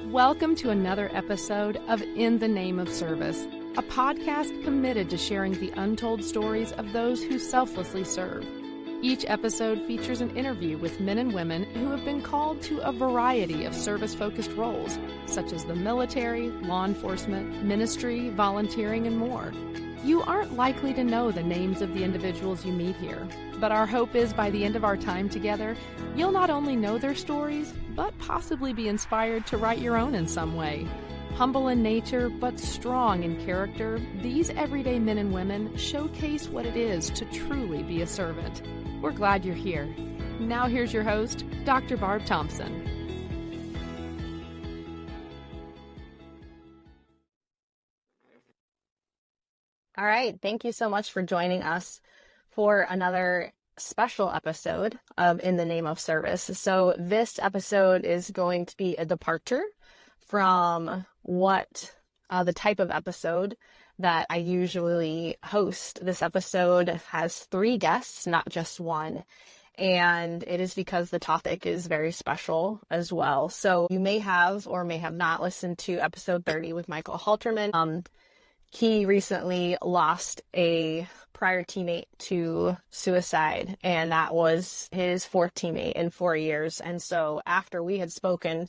Welcome to another episode of In the Name of Service, a podcast committed to sharing the untold stories of those who selflessly serve. Each episode features an interview with men and women who have been called to a variety of service-focused roles, such as the military, law enforcement, ministry, volunteering, and more. You aren't likely to know the names of the individuals you meet here, but our hope is by the end of our time together, you'll not only know their stories, but possibly be inspired to write your own in some way. Humble in nature, but strong in character, these everyday men and women showcase what it is to truly be a servant. We're glad you're here. Now here's your host, Dr. Barb Thompson. All right. Thank you so much for joining us for another special episode of In the Name of Service. So this episode is going to be a departure from what the type of episode that I usually host. This episode has 3 guests, not just one. And it is because the topic is very special as well. So you may have or may have not listened to episode 30 with Michael Halterman. He recently lost a prior teammate to suicide, and that was his 4th teammate in 4 years. And so after we had spoken,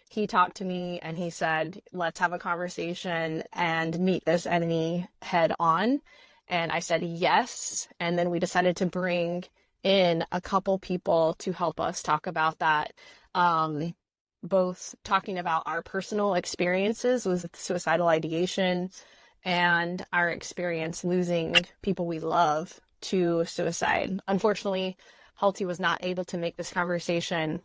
he talked to me and he said, let's have a conversation and meet this enemy head on. And I said, yes. And then we decided to bring in a couple people to help us talk about that. Both talking about our personal experiences with suicidal ideation and our experience losing people we love to suicide. Unfortunately, Halty was not able to make this conversation.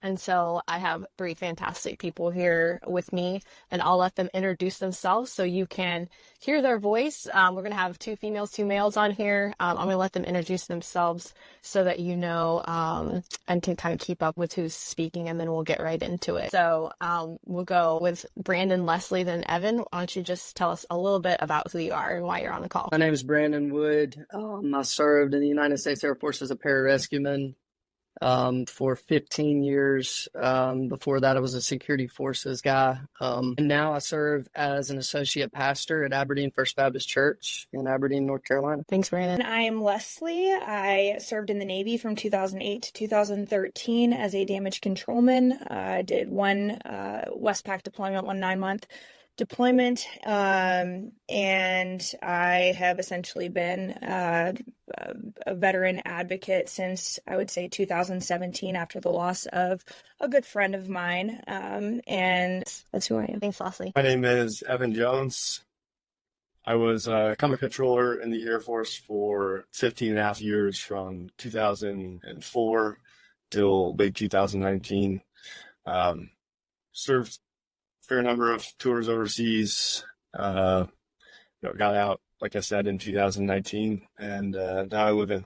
And so I have 3 fantastic people here with me, and I'll let them introduce themselves so you can hear their voice. We're going to have 2 females, 2 males on here. I'm going to let them introduce themselves so that you know and can kind of keep up with who's speaking, and then we'll get right into it. So we'll go with Brandon, Leslie, then Evan. Why don't you just tell us a little bit about who you are and why you're on the call? My name is Brandon Wood. I served in the United States Air Force as a pararescueman for 15 years. Before that, I was a security forces guy. And now I serve as an associate pastor at Aberdeen First Baptist Church in Aberdeen, North Carolina. Thanks, Brandon. I'm Leslie. I served in the Navy from 2008 to 2013 as a damage controlman. I did one Westpac deployment, one 9-month deployment, and I have essentially been a veteran advocate since, I would say, 2017 after the loss of a good friend of mine, and that's who I am. Thanks, Leslie. My name is Evan Jones. I was a combat controller in the Air Force for 15 and a half years from 2004 till late 2019. Served fair number of tours overseas. Got out, like I said, in 2019, and now I live in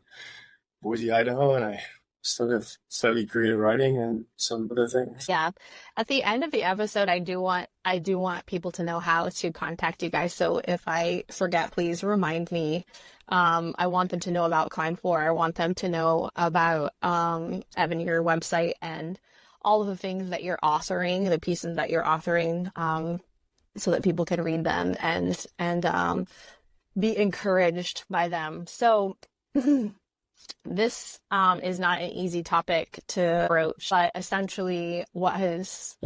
Boise, Idaho, and I study creative writing and some other things. Yeah. At the end of the episode, I do want people to know how to contact you guys. So if I forget, please remind me. I want them to know about Climb 4. I want them to know about Evan, your website, and all of the things that you're authoring, the pieces that you're authoring, so that people can read them and be encouraged by them. So this is not an easy topic to broach, but essentially what has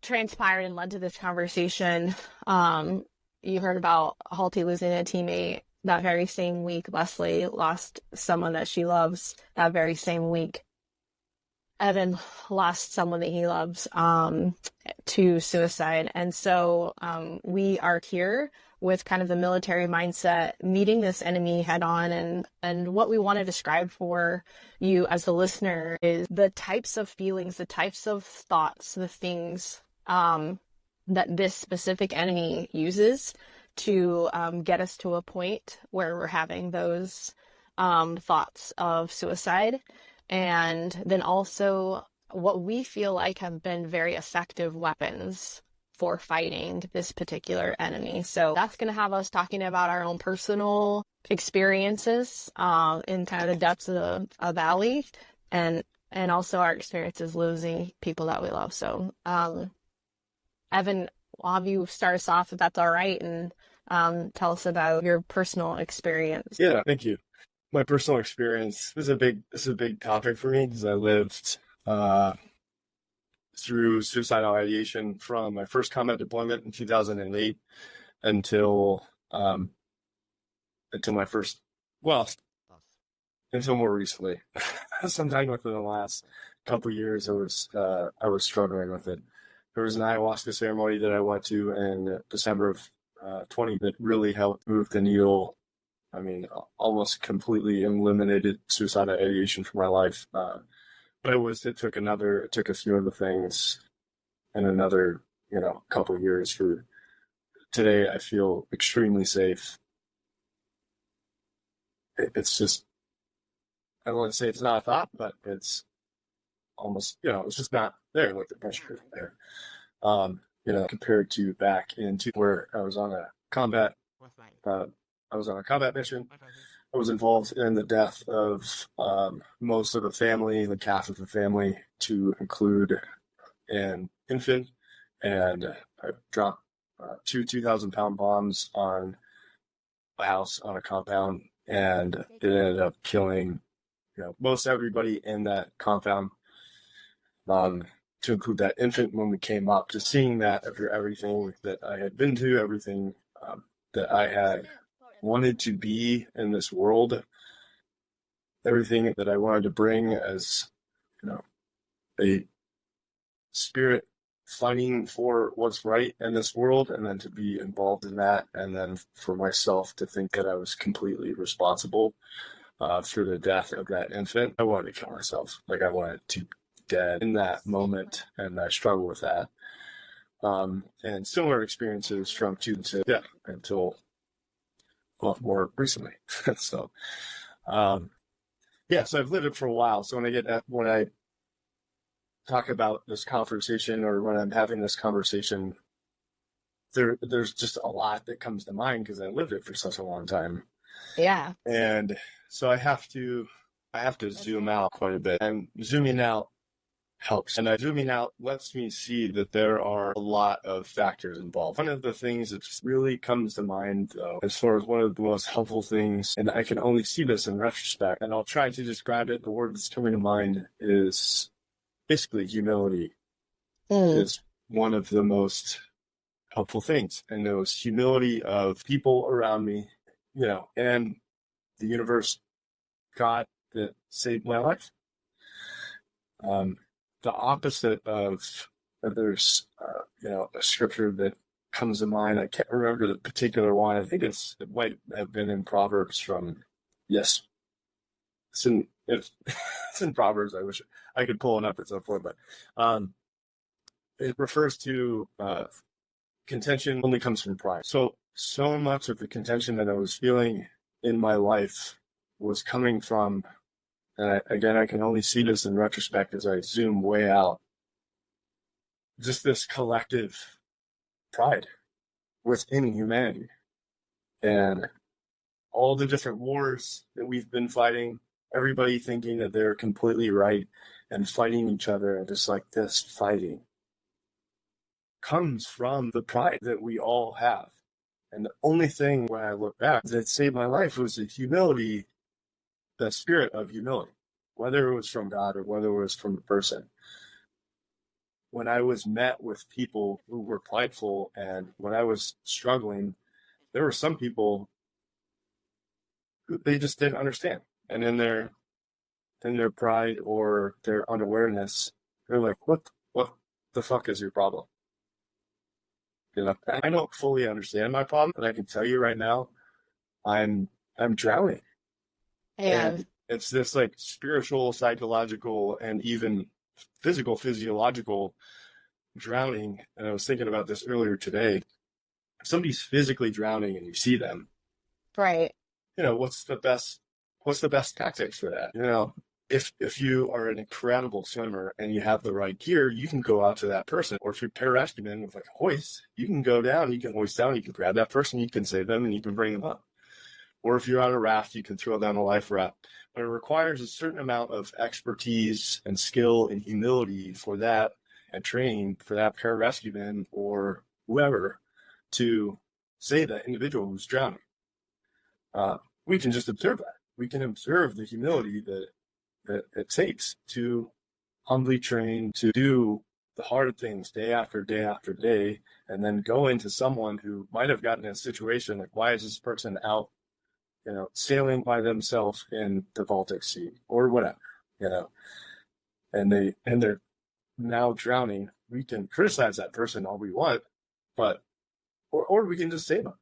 transpired and led to this conversation, you heard about Halty losing a teammate. That very same week, Leslie lost someone that she loves. That very same week, Evan lost someone that he loves to suicide. And so we are here with kind of the military mindset, meeting this enemy head on. And what we want to describe for you as the listener is the types of feelings, the types of thoughts, the things that this specific enemy uses to get us to a point where we're having those thoughts of suicide. And then also what we feel like have been very effective weapons for fighting this particular enemy. So that's going to have us talking about our own personal experiences in kind of the depths of a valley, and also our experiences losing people that we love. So Evan, I'll have you start us off if that's all right, and tell us about your personal experience. Yeah, thank you. My personal experience is this is a big topic for me because I lived through suicidal ideation from my first combat deployment in 2008 until my first, well, until more recently. Sometime within the last couple of years, I was struggling with it. There was an ayahuasca ceremony that I went to in December of 20 that really helped move the needle. I mean, almost completely eliminated suicidal ideation from my life. But it took a few other things and another, couple of years for today. I feel extremely safe. It's just, I don't want to say it's not a thought, but it's almost, it's just not there, like the pressure isn't there. Compared to back into where I was on a combat mission. I was involved in the death of most of the family, like half of the family, to include an infant, and I dropped 2,000-pound bombs on a house on a compound, and it ended up killing, most everybody in that compound. To include that infant when we came up, just seeing that after everything that I had been to, everything that I had wanted to be in this world, everything that I wanted to bring as, a spirit fighting for what's right in this world, and then to be involved in that, and then for myself to think that I was completely responsible for the death of that infant. I wanted to kill myself. Like, I wanted to be dead in that moment, and I struggle with that. And similar experiences from until more recently. So, so I've lived it for a while. So when I talk about this conversation, or when I'm having this conversation, there's just a lot that comes to mind because I lived it for such a long time. Yeah. And so I have to zoom out quite a bit, and zooming out helps. And zooming out lets me see that there are a lot of factors involved. One of the things that just really comes to mind, though, as far as one of the most helpful things, and I can only see this in retrospect, and I'll try to describe it, the word that's coming to mind is basically humility. Is one of the most helpful things. And it was humility of people around me, and the universe, God, that saved my life. The opposite of, there's, a scripture that comes to mind. I can't remember the particular one. I think it might have been in Proverbs it's in Proverbs. I wish I could pull it up at some point, but it refers to contention only comes from pride. So much of the contention that I was feeling in my life was coming from, and I can only see this in retrospect as I zoom way out, just this collective pride within humanity. And all the different wars that we've been fighting, everybody thinking that they're completely right and fighting each other, and just like this fighting comes from the pride that we all have. And the only thing when I look back that saved my life was the humility, the spirit of humility, whether it was from God or whether it was from a person. When I was met with people who were prideful, and when I was struggling, there were some people who they just didn't understand. And in their pride or their unawareness, they're like, what the fuck is your problem? I don't fully understand my problem, but I can tell you right now, I'm drowning. And it's this like spiritual, psychological, and even physiological drowning. And I was thinking about this earlier today. If somebody's physically drowning and you see them, right? What's the best tactics for that? If you are an incredible swimmer and you have the right gear, you can go out to that person. Or if you're pararescueman with like a hoist, you can go down, you can hoist down, you can grab that person, you can save them, and you can bring them up. Or if you're on a raft, you can throw down a life raft. But it requires a certain amount of expertise and skill and humility for that and training for that pararescueman or whoever to save that individual who's drowning. We can just observe that. We can observe the humility that it takes to humbly train to do the hard things day after day after day, and then go into someone who might have gotten in a situation like, why is this person out, sailing by themselves in the Baltic Sea or whatever, and they're now drowning. We can criticize that person all we want, but or we can just save them.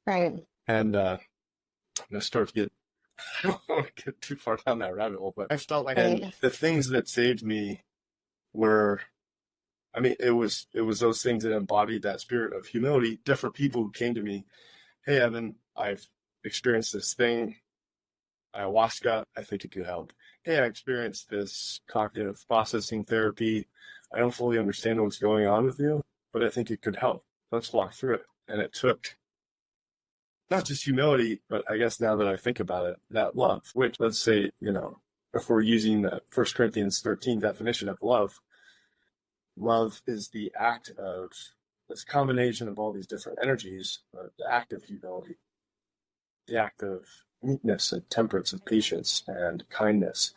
Right. And I'm gonna start to get I don't want to get too far down that rabbit hole, but I felt like the things that saved me were, it was those things that embodied that spirit of humility. Different people who came to me, hey, Evan, I've experienced this thing, ayahuasca, I think it could help. Hey, I experienced this cognitive processing therapy. I don't fully understand what's going on with you, but I think it could help. Let's walk through it. And it took not just humility, but I guess now that I think about it, that love, which, let's say, if we're using the 1 Corinthians 13 definition of love, love is the act of this combination of all these different energies, the act of humility, the act of meekness and temperance and patience and kindness.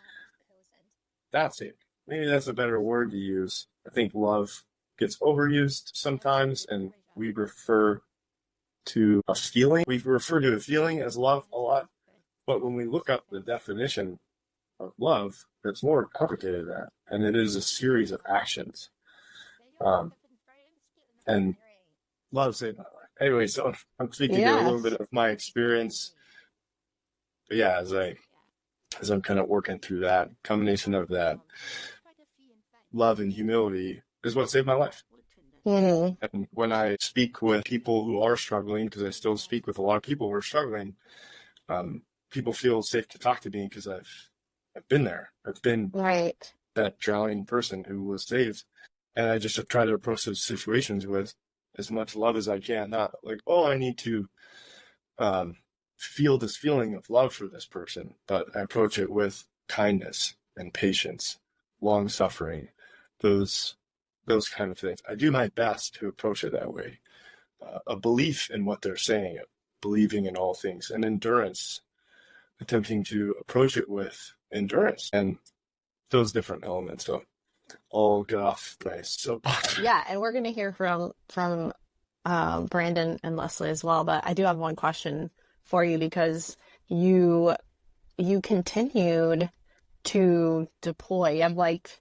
That's it. Maybe that's a better word to use. I think love gets overused sometimes, and we refer to a feeling. We refer to a feeling as love a lot, but when we look up the definition of love, it's more complicated than that, and it is a series of actions. And love saved my life. Anyway, so I'm speaking to a little bit of my experience. But yeah, as I'm kind of working through that combination of that love and humility is what saved my life. Mm-hmm. And when I speak with people who are struggling, because I still speak with a lot of people who are struggling, people feel safe to talk to me because I've been there. I've been that drowning person who was saved. And I just try to approach those situations with as much love as I can. Not like, oh, I need to feel this feeling of love for this person, but I approach it with kindness and patience, long suffering, those kind of things. I do my best to approach it that way. A belief in what they're saying, believing in all things, and endurance, attempting to approach it with endurance and those different elements. So I'll get off my soapbox. Yeah, and we're going to hear from Brandon and Leslie as well, but I do have one question for you, because you continued to deploy. You have like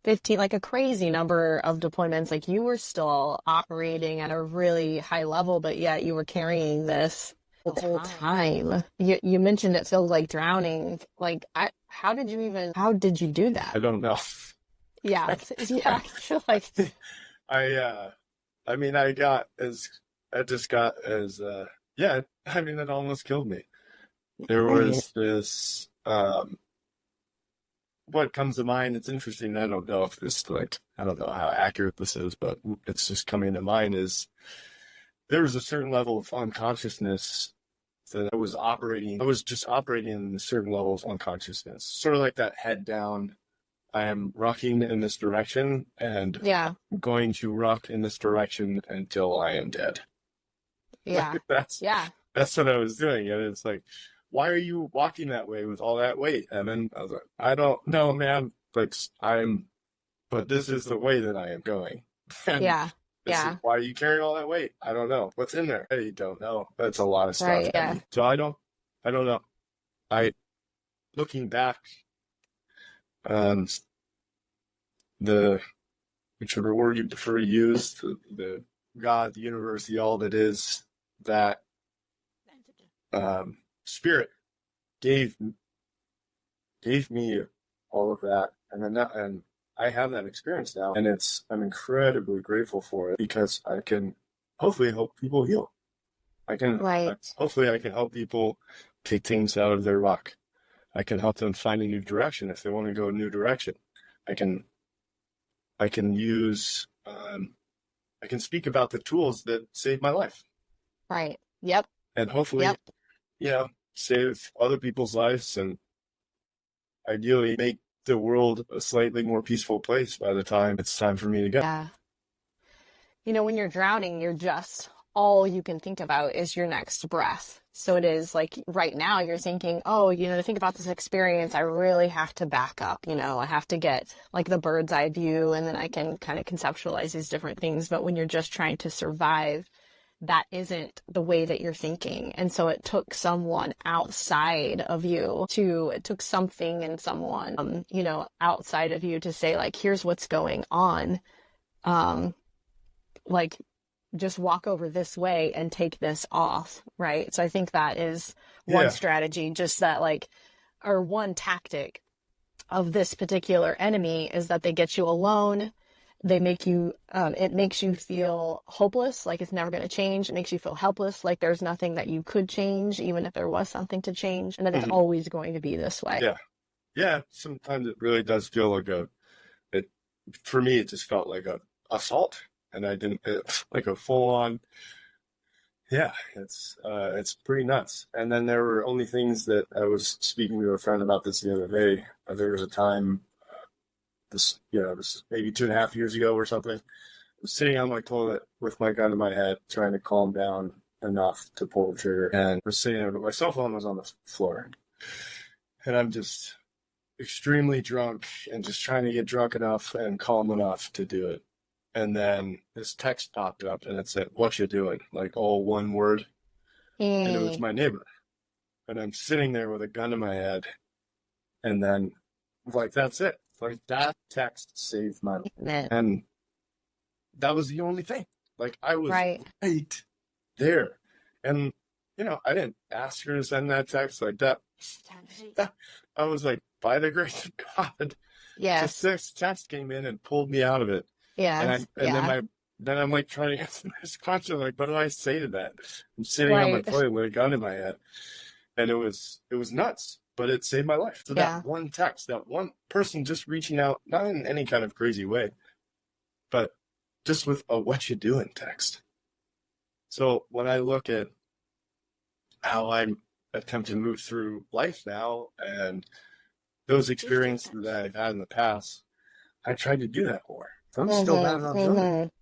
15, like a crazy number of deployments. Like, you were still operating at a really high level, but yet you were carrying this the whole time. You mentioned it feels like drowning. Like, how did you do that? I don't know. Yeah. Yeah. I feel like it almost killed me. There was this, what comes to mind, it's interesting, I don't know how accurate this is, but it's just coming to mind, is there was a certain level of unconsciousness that I was just operating in a certain level of unconsciousness, sort of like that head down, I am rocking in this direction, and I'm going to rock in this direction until I am dead. Yeah. That's what I was doing. And it's like, why are you walking that way with all that weight? And then I was like, I don't know, man. But this is the way that I am going. And why are you carrying all that weight? I don't know. What's in there? I don't know. That's a lot of stuff. Right, yeah. So I don't know. Looking back, whichever word you prefer to use, the God, the universe, the all that is, that spirit gave me all of that, and I have that experience now, and I'm incredibly grateful for it, because I can hopefully help people heal. Hopefully I can help people take things out of their luck. I can help them find a new direction if they want to go a new direction. I can use I can speak about the tools that saved my life. Right. Yep. And hopefully, save other people's lives, and ideally make the world a slightly more peaceful place by the time it's time for me to go. Yeah. You know, when you're drowning, you're just, all you can think about is your next breath. So it is like right now you're thinking, oh, you know, to think about this experience, I really have to back up. You know, I have to get like the bird's eye view, and then I can kind of conceptualize these different things. But when you're just trying to survive, that isn't the way that you're thinking. And so it took someone outside of you it took something and someone, you know, outside of you to say, like, here's what's going on. Like, just walk over this way and take this off, right? So I think that is one strategy, just that, like, or one tactic of this particular enemy is that they get you alone. They make you, it makes you feel hopeless, like it's never going to change. It makes you feel helpless, like there's nothing that you could change, even if there was something to change, and that it's always going to be this way. Yeah. Yeah. Sometimes it really does feel like for me, it just felt like a assault. And like a full on, it's pretty nuts. And then there were only things that I was speaking to a friend about this the other day. There was a time, this maybe 2.5 years ago or something. I was sitting on my toilet with my gun to my head, trying to calm down enough to pull the trigger. And was sitting there, but my cell phone was on the floor. And I'm just extremely drunk and just trying to get drunk enough and calm enough to do it. And then this text popped up and it said, "What you doing?" Like all one word. And it was my neighbor. And I'm sitting there with a gun to my head. And then, like, that's it. Like, that text saved my life. And that was the only thing. Like, I was right there. And, you know, I didn't ask her to send that text like that. I was like, by the grace of God. Yes. This text came in and pulled me out of it. Yeah. Then I'm like trying to answer this question, like, what do I say to that? I'm sitting on my toilet with a gun in my head. And it was nuts, but it saved my life. So that one text, that one person just reaching out, not in any kind of crazy way, but just with a "what you doing" text. So when I look at how I attempt to move through life now and those experiences that I've had in the past, I tried to do that more. I'm still bad enough doing it.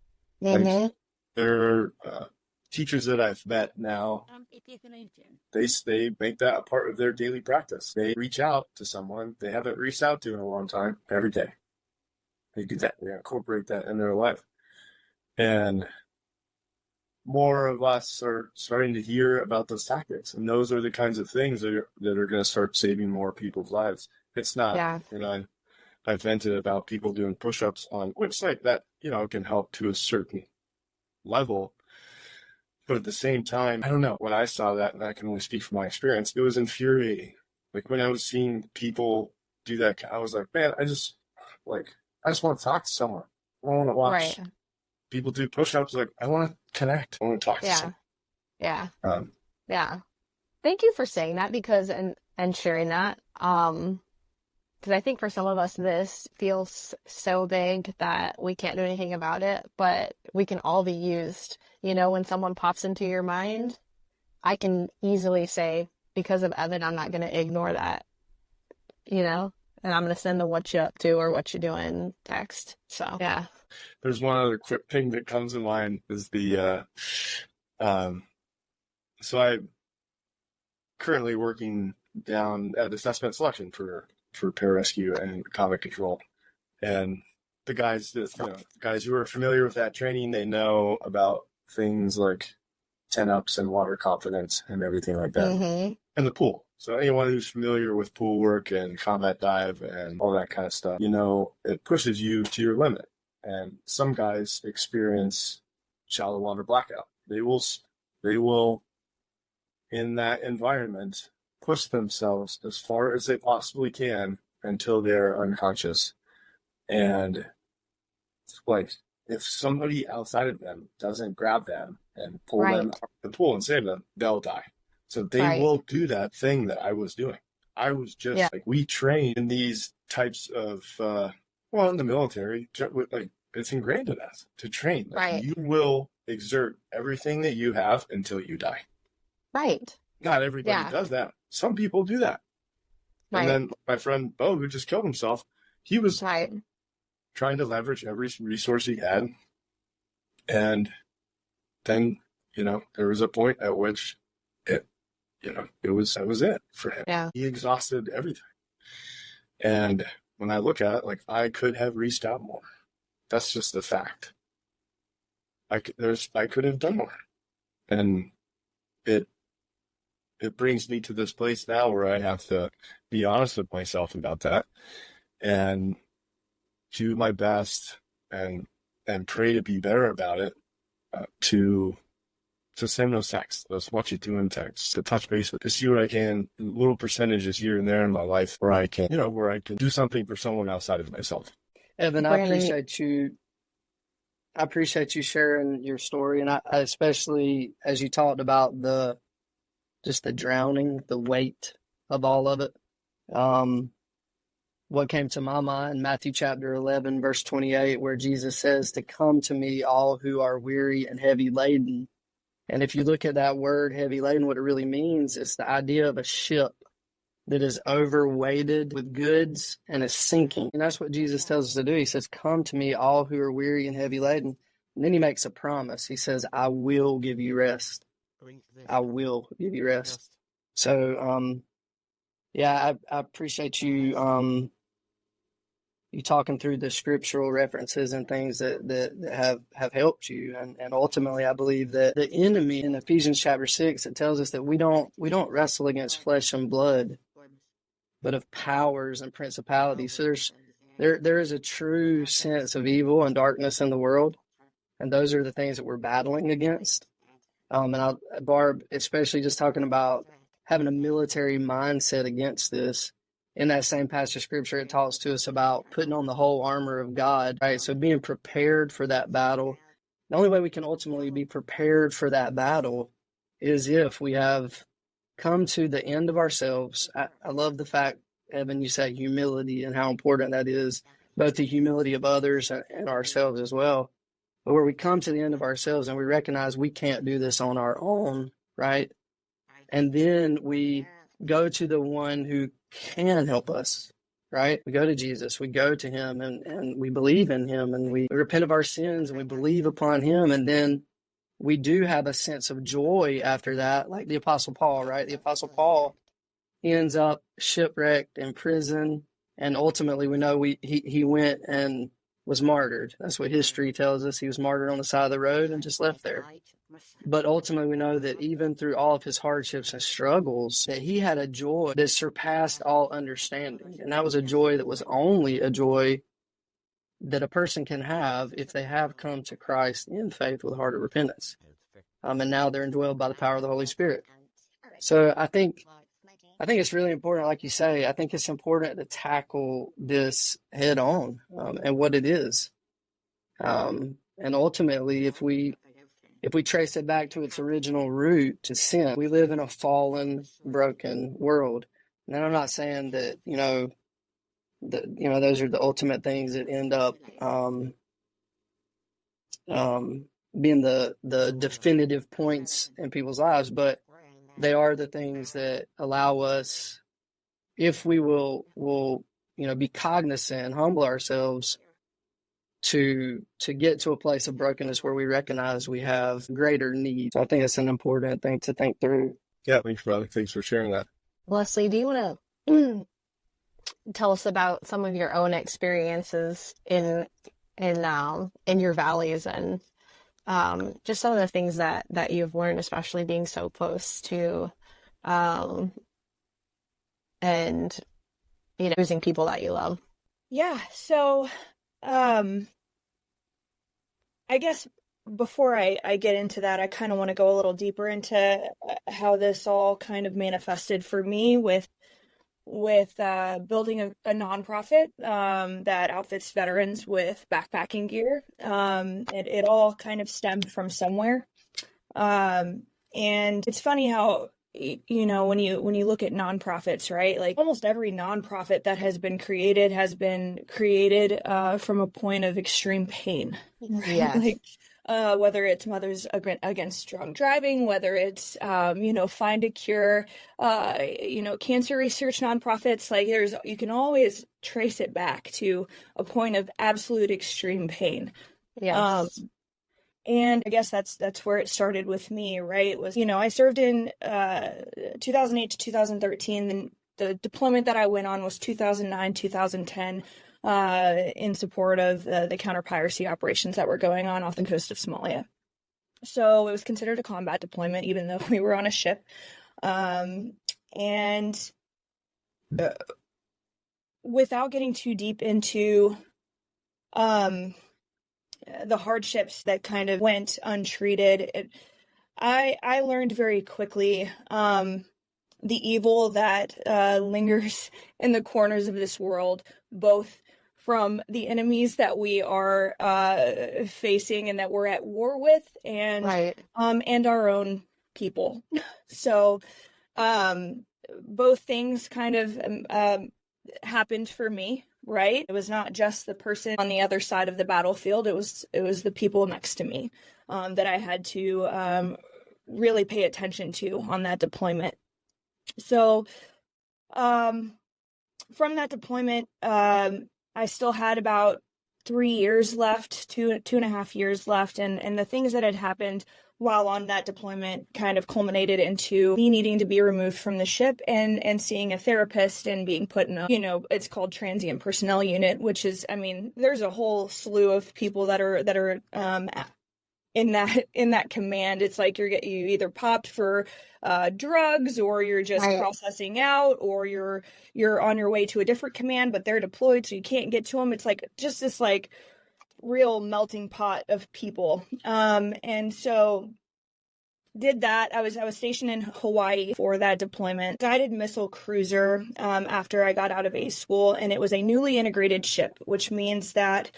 Like, there are teachers that I've met now. They make that a part of their daily practice. They reach out to someone they haven't reached out to in a long time every day. They do that. They incorporate that in their life. And more of us are starting to hear about those tactics. And those are the kinds of things that are going to start saving more people's lives. It's not, you know, I've vented about people doing push-ups on website that, you know, can help to a certain level. But at the same time, I don't know, when I saw that, and I can only speak from my experience, it was infuriating. Like, when I was seeing people do that, I was like, man, I just want to talk to someone. I want to watch people do push-ups. Like, I want to connect. I want to talk to someone. Yeah. Yeah. Thank you for saying that, because, and sharing that. Because I think for some of us, this feels so big that we can't do anything about it, but we can all be used. You know, when someone pops into your mind, I can easily say, because of Evan, I'm not going to ignore that, you know, and I'm going to send the "what you up to" or "what you doing" text. So, yeah. There's one other quick thing that comes to mind is so I'm currently working down at assessment selection for pararescue and combat control. And the guys who are familiar with that training, they know about things like 10-ups and water confidence and everything like that. And the pool. So anyone who's familiar with pool work and combat dive and all that kind of stuff, you know, it pushes you to your limit. And some guys experience shallow water blackout. They will in that environment push themselves as far as they possibly can until they're unconscious. And like, if somebody outside of them doesn't grab them and pull them out of the pool and save them, they'll die. So they will do that thing that I was doing. I was just like, we train in these types of, in the military, like, it's ingrained in us to train. Like, you will exert everything that you have until you die. Right. Not everybody does that. Some people do that. And then my friend Bo, who just killed himself, he was Right. trying to leverage every resource he had. And then, there was a point at which that was it for him. Yeah. He exhausted everything. And when I look at it, like, I could have reached out more. That's just the fact. I could have done more. And it brings me to this place now where I have to be honest with myself about that and do my best and pray to be better about it, to send those texts, those what you do in texts, to touch base with, to see what I can, little percentages here and there in my life where I can, where I can do something for someone outside of myself. Evan, Brandon, I appreciate you sharing your story, and I especially as you talked about the drowning, the weight of all of it. What came to my mind, Matthew chapter 11, verse 28, where Jesus says to come to me, all who are weary and heavy laden. And if you look at that word heavy laden, what it really means is the idea of a ship that is overweighted with goods and is sinking. And that's what Jesus tells us to do. He says, come to me, all who are weary and heavy laden. And then he makes a promise. He says, I will give you rest. I will give you rest. So, I appreciate you, you talking through the scriptural references and things that have helped you. And ultimately, I believe that the enemy in Ephesians chapter 6, it tells us that we don't wrestle against flesh and blood, but of powers and principalities. So there is a true sense of evil and darkness in the world. And those are the things that we're battling against. And Barb, especially just talking about having a military mindset against this. In that same passage of scripture, it talks to us about putting on the whole armor of God, right? So being prepared for that battle. The only way we can ultimately be prepared for that battle is if we have come to the end of ourselves. I love the fact, Evan, you say humility and how important that is, both the humility of others and ourselves as well. But where we come to the end of ourselves and we recognize we can't do this on our own, right? And then we go to the one who can help us, right? We go to Jesus, we go to him and we believe in him and we repent of our sins and we believe upon him. And then we do have a sense of joy after that, like the Apostle Paul, right? The Apostle Paul, he ends up shipwrecked in prison. And ultimately we know he went and was martyred. That's what history tells us. He was martyred on the side of the road and just left there. But ultimately, we know that even through all of his hardships and struggles, that he had a joy that surpassed all understanding. And that was a joy that was only a joy that a person can have if they have come to Christ in faith with a heart of repentance. And now they're indwelled by the power of the Holy Spirit. So I think it's really important, like you say, I think it's important to tackle this head on and what it is. And ultimately, if we trace it back to its original root, to sin, we live in a fallen, broken world. And I'm not saying that, those are the ultimate things that end up being the definitive points in people's lives, but they are the things that allow us, if we will be cognizant, humble ourselves, to get to a place of brokenness where we recognize we have greater need. So I think it's an important thing to think through. Yeah, thanks, brother. Thanks for sharing that. Leslie, do you want to tell us about some of your own experiences in your valleys and just some of the things that you've learned, especially being so close to and losing people that you love? Yeah. So, I guess before I get into that, I kind of want to go a little deeper into how this all kind of manifested for me with building a nonprofit that outfits veterans with backpacking gear. It all kind of stemmed from somewhere. And it's funny how, when you look at nonprofits, right? Like almost every nonprofit that has been created from a point of extreme pain. Right? Yes. Like, whether it's Mothers Against Drunk Driving, whether it's, Find a Cure, cancer research nonprofits. Like you can always trace it back to a point of absolute extreme pain. Yes. And I guess that's where it started with me, right? Was, I served in 2008 to 2013. Then the deployment that I went on was 2009, 2010, in support of the counter-piracy operations that were going on off the coast of Somalia. So it was considered a combat deployment, even though we were on a ship. Without getting too deep into the hardships that kind of went untreated, I learned very quickly the evil that lingers in the corners of this world, both from the enemies that we are facing and that we're at war with, and Right. And our own people. So both things kind of happened for me. Right? It was not just the person on the other side of the battlefield. It was the people next to me that I had to really pay attention to on that deployment. So from that deployment, I still had about 3 years left, 2.5 years left, and the things that had happened while on that deployment kind of culminated into me needing to be removed from the ship and seeing a therapist and being put in a, it's called transient personnel unit, which is, there's a whole slew of people that are in that command. It's like you either popped for drugs, or you're just Right. processing out, or you're on your way to a different command, but they're deployed, so you can't get to them. It's like just this like real melting pot of people. And so did that. I was stationed in Hawaii for that deployment, guided missile cruiser, after I got out of A school, and it was a newly integrated ship, which means that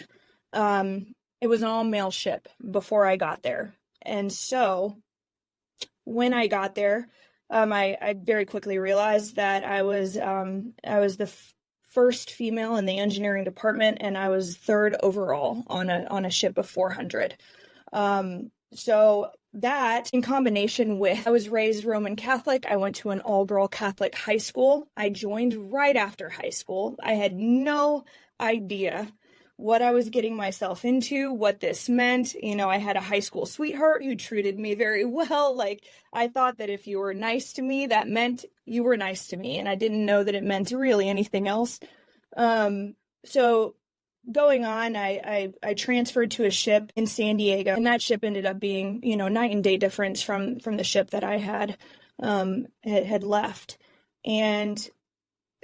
it was an all-male ship before I got there. And so when I got there, I very quickly realized that I was the first female in the engineering department, and I was third overall on a ship of 400. So that, in combination with, I was raised Roman Catholic. I went to an all-girl Catholic high school. I joined right after high school. I had no idea what I was getting myself into, what this meant. I had a high school sweetheart who treated me very well. Like, I thought that if you were nice to me, that meant you were nice to me. And I didn't know that it meant really anything else. So going on, I transferred to a ship in San Diego, and that ship ended up being, night and day difference from the ship that I had left. And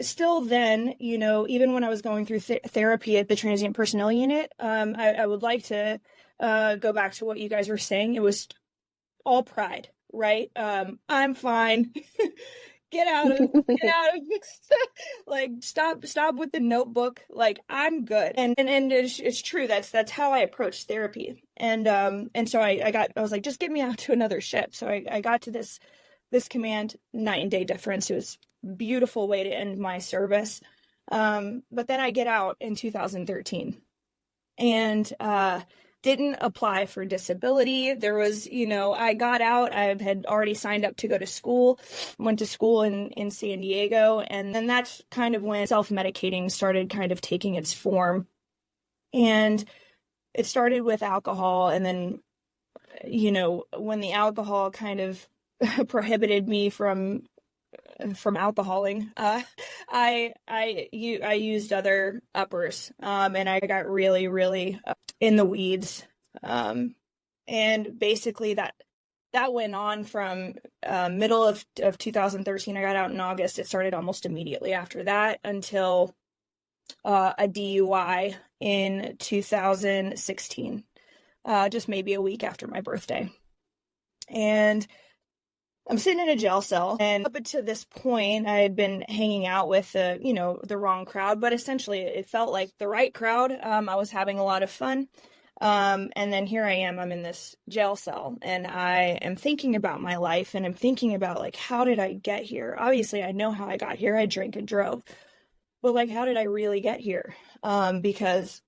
still then, even when I was going through therapy at the transient personnel unit, I would like to go back to what you guys were saying. It was all pride, right? I'm fine. Get out of like stop with the notebook. Like, I'm good. And it's true. That's how I approached therapy. And so I was like, just get me out to another ship. So I got to this command, night and day difference. It was beautiful way to end my service. But then I get out in 2013 and didn't apply for disability. There was, I got out, I had already signed up to go to school, went to school in San Diego. And then that's kind of when self-medicating started kind of taking its form. And it started with alcohol. And then, when the alcohol kind of prohibited me from alcoholing, I used other uppers, and I got really, really in the weeds. And basically that went on from middle of 2013. I got out in August. It started almost immediately after that until a DUI in 2016, just maybe a week after my birthday. And I'm sitting in a jail cell, and up until this point, I had been hanging out with the wrong crowd, but essentially it felt like the right crowd. I was having a lot of fun. And then here I am, I'm in this jail cell, and I am thinking about my life, and I'm thinking about, like, how did I get here? Obviously, I know how I got here. I drank and drove. But, like, how did I really get here? Because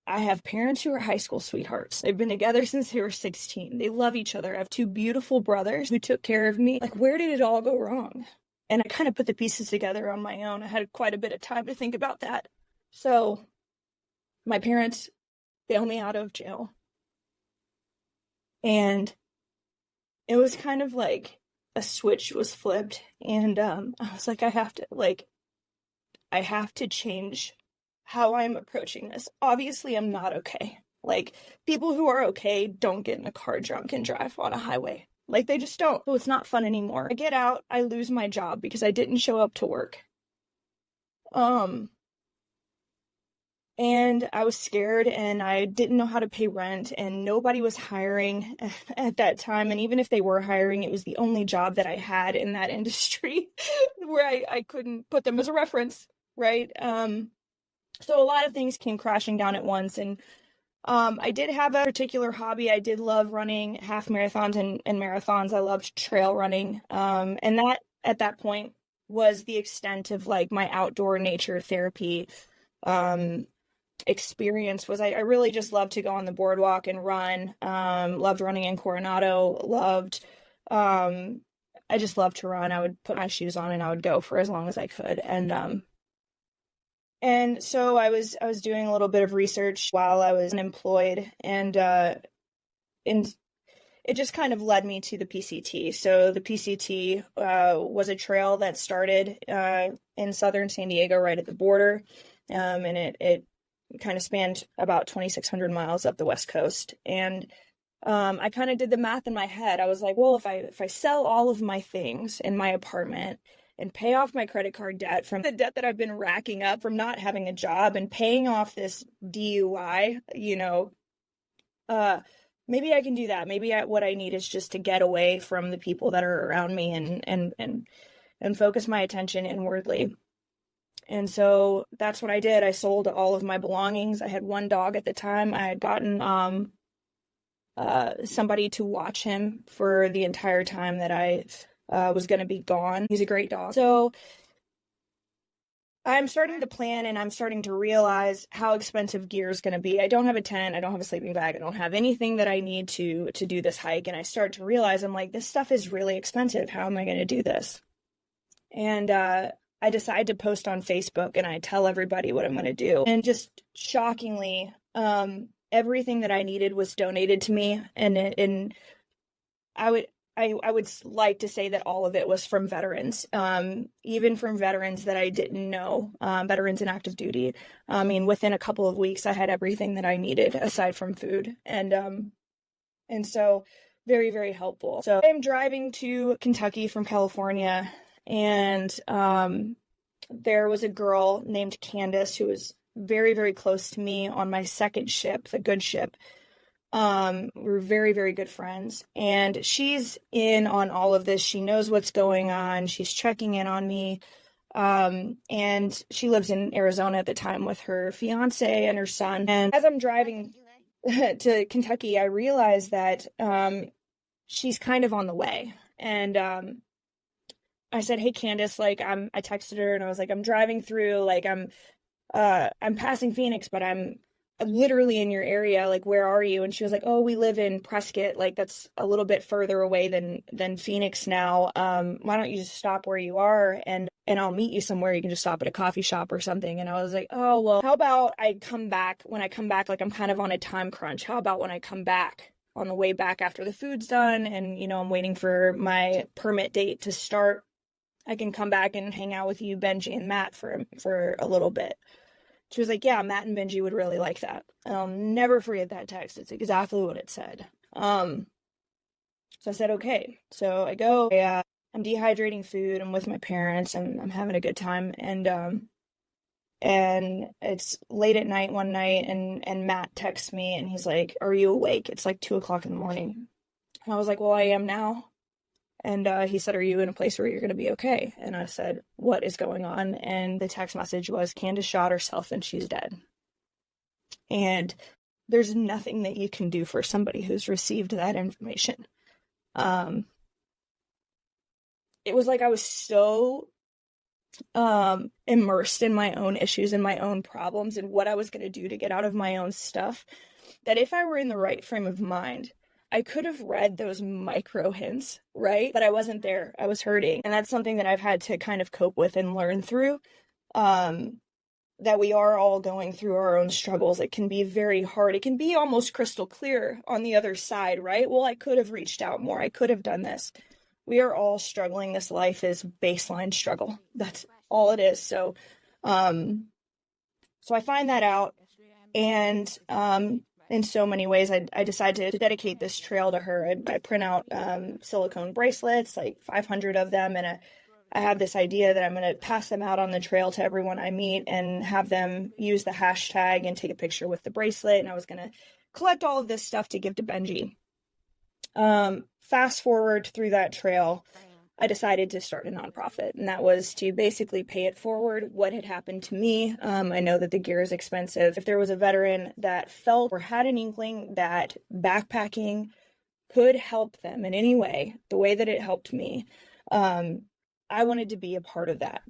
I have parents who are high school sweethearts. They've been together since they were 16. They love each other. I have 2 beautiful brothers who took care of me. Like, where did it all go wrong? And I kind of put the pieces together on my own. I had quite a bit of time to think about that. So my parents bailed me out of jail. And it was kind of like a switch was flipped. And I was like, I have to change how I'm approaching this. Obviously, I'm not okay. Like, people who are okay don't get in a car drunk and drive on a highway. Like, they just don't. So it's not fun anymore. I get out, I lose my job because I didn't show up to work. And I was scared, and I didn't know how to pay rent, and nobody was hiring at that time. And even if they were hiring, it was the only job that I had in that industry where I couldn't put them as a reference, right? So a lot of things came crashing down at once. And I did have a particular hobby. I did love running half marathons and marathons. I loved trail running. And that, at that point, was the extent of like my outdoor nature therapy experience. Was I really just loved to go on the boardwalk and run. Loved running in Coronado. I just loved to run. I would put my shoes on and I would go for as long as I could. And so I was doing a little bit of research while I was unemployed, and it just kind of led me to the PCT. So the PCT was a trail that started in southern San Diego, right at the border, and it kind of spanned about 2,600 miles up the West Coast. And I kind of did the math in my head. I was like, well, if I sell all of my things in my apartment and pay off my credit card debt from the debt that I've been racking up from not having a job and paying off this DUI, maybe I can do that. Maybe what I need is just to get away from the people that are around me and focus my attention inwardly. And so that's what I did. I sold all of my belongings. I had 1 dog at the time. I had gotten somebody to watch him for the entire time that I was going to be gone. He's a great dog. So I'm starting to plan, and I'm starting to realize how expensive gear is going to be. I don't have a tent. I don't have a sleeping bag. I don't have anything that I need to do this hike. And I start to realize, I'm like, this stuff is really expensive. How am I going to do this? And I decide to post on Facebook, and I tell everybody what I'm going to do. And just shockingly, everything that I needed was donated to me. And I would like to say that all of it was from veterans, even from veterans that I didn't know, veterans in active duty. I mean, within a couple of weeks, I had everything that I needed aside from food. And so very, very helpful. So I'm driving to Kentucky from California, and there was a girl named Candace who was very, very close to me on my second ship, the good ship. We were very, very good friends, and she's in on all of this. She knows what's going on. She's checking in on me. And she lives in Arizona at the time with her fiance and her son. And as I'm driving to Kentucky, I realized that, she's kind of on the way. And, I said, hey, Candace, like, I texted her, and I was like, I'm driving through, like, I'm passing Phoenix, but I'm literally in your area. Like, where are you? And she was like, oh, we live in Prescott. Like, that's a little bit further away than Phoenix now. Why don't you just stop where you are, and I'll meet you somewhere. You can just stop at a coffee shop or something. And I was like, oh, well, how about I come back? When I come back, like, I'm kind of on a time crunch. How about when I come back on the way back after the food's done, and, I'm waiting for my permit date to start, I can come back and hang out with you, Benji, and Matt for a little bit. She was like, yeah, Matt and Benji would really like that. And I'll never forget that text. It's exactly what it said. So I said, okay. So I go, I'm dehydrating food. I'm with my parents, and I'm having a good time. And it's late at night one night, and Matt texts me, and he's like, are you awake? It's like 2:00 in the morning. And I was like, well, I am now. And he said, are you in a place where you're going to be okay? And I said, what is going on? And the text message was, Candace shot herself and she's dead. And there's nothing that you can do for somebody who's received that information. It was like I was so immersed in my own issues and my own problems and what I was going to do to get out of my own stuff, that if I were in the right frame of mind, I could have read those micro hints, right? But I wasn't there. I was hurting. And that's something that I've had to kind of cope with and learn through. That we are all going through our own struggles. It can be very hard. It can be almost crystal clear on the other side, right? Well, I could have reached out more. I could have done this. We are all struggling. This life is baseline struggle. That's all it is. So I find that out. And in so many ways, I decided to dedicate this trail to her. I print out silicone bracelets, like 500 of them, and I have this idea that I'm going to pass them out on the trail to everyone I meet and have them use the hashtag and take a picture with the bracelet. And I was going to collect all of this stuff to give to Benji. Fast forward through that trail, I decided to start a nonprofit, and that was to basically pay it forward what had happened to me. I know that the gear is expensive. If there was a veteran that felt or had an inkling that backpacking could help them in any way, the way that it helped me, I wanted to be a part of that.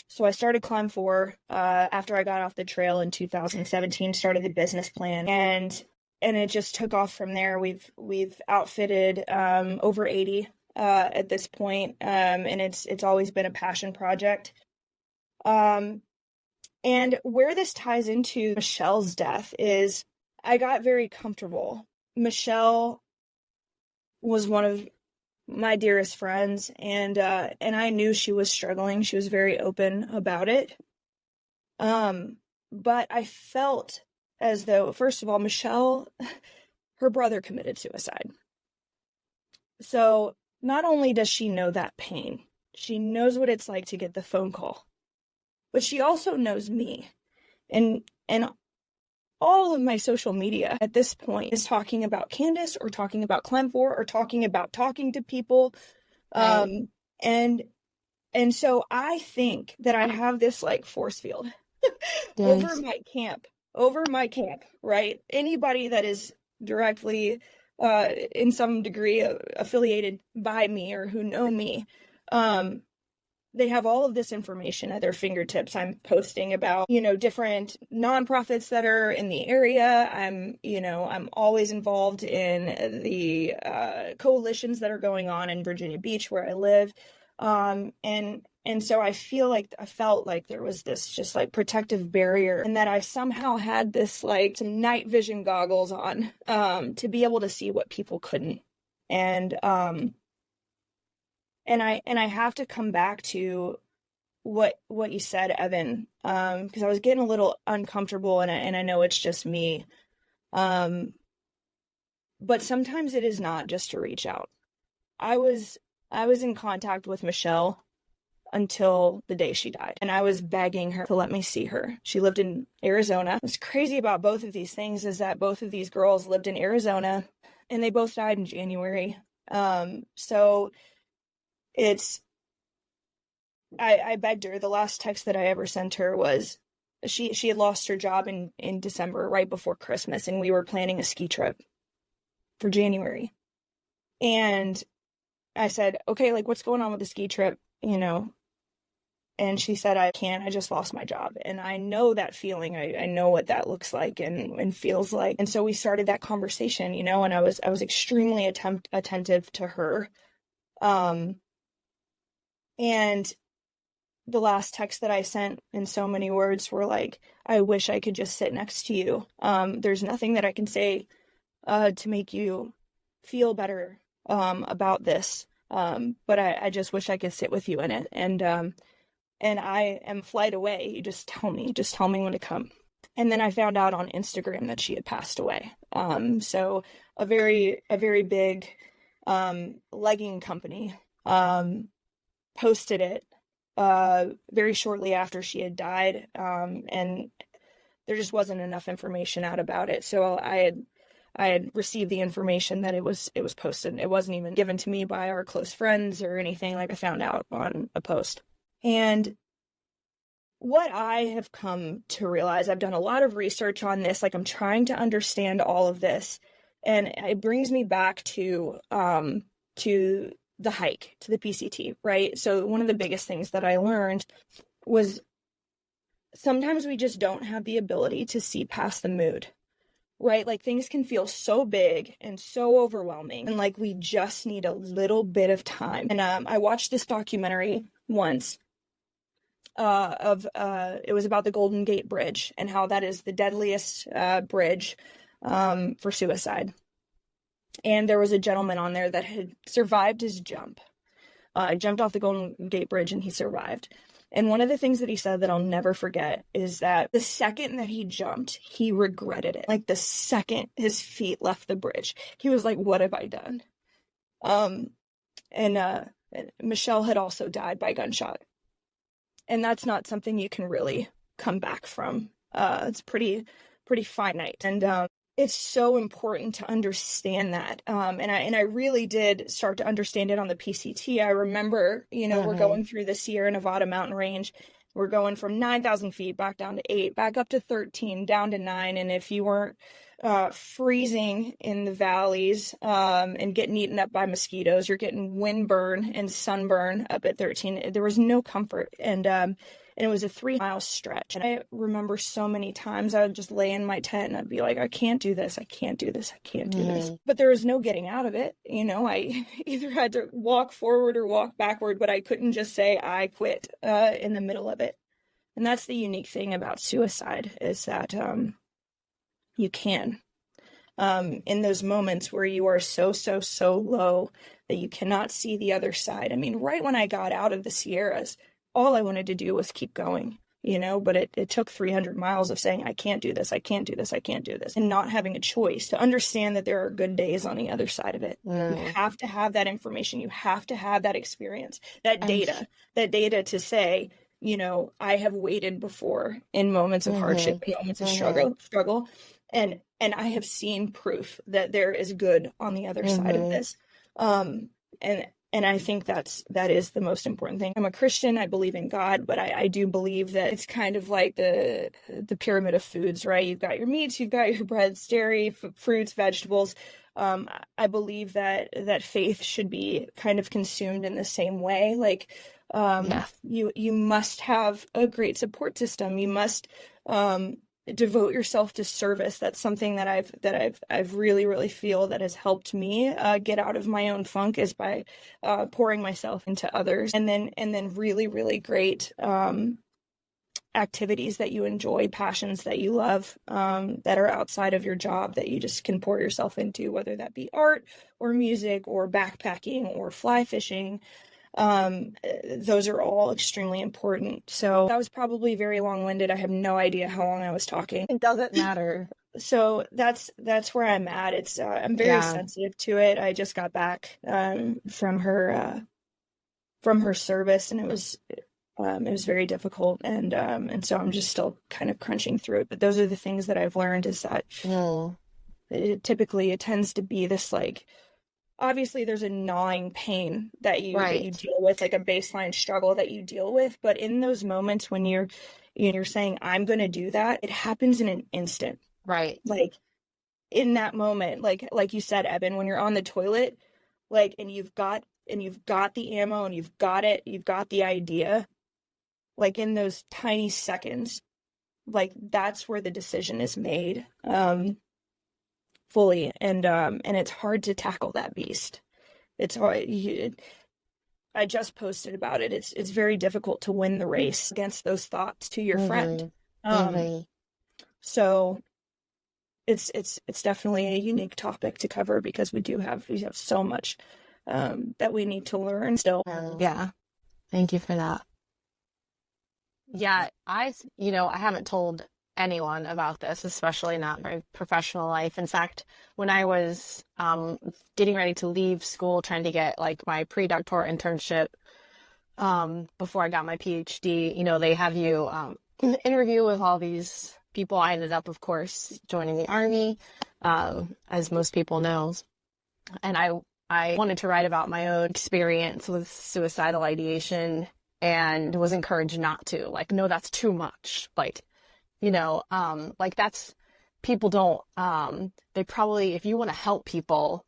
So I started Climb 4 after I got off the trail in 2017, started the business plan, and it just took off from there. We've outfitted over 80 at this point, and it's always been a passion project. And where this ties into Michelle's death is I got very comfortable. Michelle was one of my dearest friends, and I knew she was struggling. She was very open about it. But I felt as though, first of all, Michelle, her brother committed suicide. So not only does she know that pain, she knows what it's like to get the phone call, but she also knows me. And all of my social media at this point is talking about Candace or talking about Climb 4 or talking about talking to people. Right. And so I think that I have this like force field over my camp, right? Anybody that is directly in some degree affiliated by me or who know me, they have all of this information at their fingertips. I'm posting about, different nonprofits that are in the area. I'm always involved in the coalitions that are going on in Virginia Beach where I live. And so I felt like there was this just like protective barrier, and that I somehow had this like some night vision goggles on, to be able to see what people couldn't. And I have to come back to what you said, Evan, because I was getting a little uncomfortable, and I know it's just me. But sometimes it is not just to reach out. I was in contact with Michelle until the day she died, and I was begging her to let me see her. She lived in Arizona. What's crazy about both of these things is that both of these girls lived in Arizona, and they both died in January. So I begged her. The last text that I ever sent her was she had lost her job in December, right before Christmas, and we were planning a ski trip for January. And I said, okay, like, what's going on with the ski trip, And she said, I can't, I just lost my job. And I know that feeling. I know what that looks like and feels like. And so we started that conversation, and I was extremely attentive to her. And the last text that I sent in so many words were like, I wish I could just sit next to you. There's nothing that I can say to make you feel better about this. But I just wish I could sit with you in it. And I am flight away. You just tell me when to come. And then I found out on Instagram that she had passed away. So a very big legging company posted it very shortly after she had died, and there just wasn't enough information out about it. So I had received the information that it was posted. It wasn't even given to me by our close friends or anything. Like, I found out on a post. And what I have come to realize, I've done a lot of research on this. Like, I'm trying to understand all of this, and it brings me back to the hike to the PCT, right? So one of the biggest things that I learned was sometimes we just don't have the ability to see past the mood, right? Like things can feel so big and so overwhelming, and like we just need a little bit of time. And I watched this documentary once it was about the Golden Gate Bridge and how that is the deadliest bridge for suicide. And there was a gentleman on there that had survived his jump. Jumped off the Golden Gate Bridge and he survived. And one of the things that he said that I'll never forget is that the second that he jumped, he regretted it. Like the second his feet left the bridge, he was like, what have I done? And Michelle had also died by gunshot. And that's not something you can really come back from. It's pretty finite. And it's so important to understand that. And I really did start to understand it on the PCT. I remember, we're going through the Sierra Nevada mountain range. We're going from 9,000 feet back down to 8, back up to 13, down to 9. And if you weren't freezing in the valleys and getting eaten up by mosquitoes, you're getting windburn and sunburn up at 13. There was no comfort. And it was a 3-mile stretch. And I remember so many times I would just lay in my tent and I'd be like, I can't do this. I can't do this. I can't do this. But there was no getting out of it. I either had to walk forward or walk backward, but I couldn't just say I quit in the middle of it. And that's the unique thing about suicide is that you can. In those moments where you are so low that you cannot see the other side. I mean, right when I got out of the Sierras, all I wanted to do was keep going, but it took 300 miles of saying, I can't do this. I can't do this. I can't do this. And not having a choice to understand that there are good days on the other side of it. You have to have that information. You have to have that experience, that data to say, I have waited before in moments of hardship, moments of struggle. And I have seen proof that there is good on the other side of this. And I think that is the most important thing. I'm a Christian. I believe in God, but I do believe that it's kind of like the pyramid of foods, right? You've got your meats, you've got your breads, dairy, fruits, vegetables. I believe that faith should be kind of consumed in the same way. Like, you must have a great support system. You must devote yourself to service. That's something that I've really feel that has helped me get out of my own funk is by pouring myself into others, and then really great activities that you enjoy, passions that you love, that are outside of your job that you just can pour yourself into, whether that be art or music or backpacking or fly fishing. Those are all extremely important. So that was probably very long-winded. I have no idea how long I was talking. It doesn't matter. So that's where I'm at. It's I'm very sensitive to it. I just got back from her service, and it was very difficult, and so I'm just still kind of crunching through it. But those are the things that I've learned is that it tends to be this like. Obviously, there's a gnawing pain that you deal with, like a baseline struggle that you deal with. But in those moments when you're saying, I'm going to do that, it happens in an instant. Right. Like in that moment, like you said, Evan, when you're on the toilet, like, and you've got the ammo and you've got the idea, like in those tiny seconds, like that's where the decision is made. Fully, and it's hard to tackle that beast. It's hard. I just posted about it. It's very difficult to win the race against those thoughts to your friend. So it's definitely a unique topic to cover because we have so much that we need to learn still. Yeah, thank you for that. Yeah, I haven't told anyone about this, especially not my professional life. In fact, when I was getting ready to leave school, trying to get like my pre-doctoral internship before I got my PhD, they have you interview with all these people. I ended up, of course, joining the Army, as most people know. And I wanted to write about my own experience with suicidal ideation and was encouraged not to. Like, no, that's too much. Like, like that's, people don't, they probably, if you want to help people,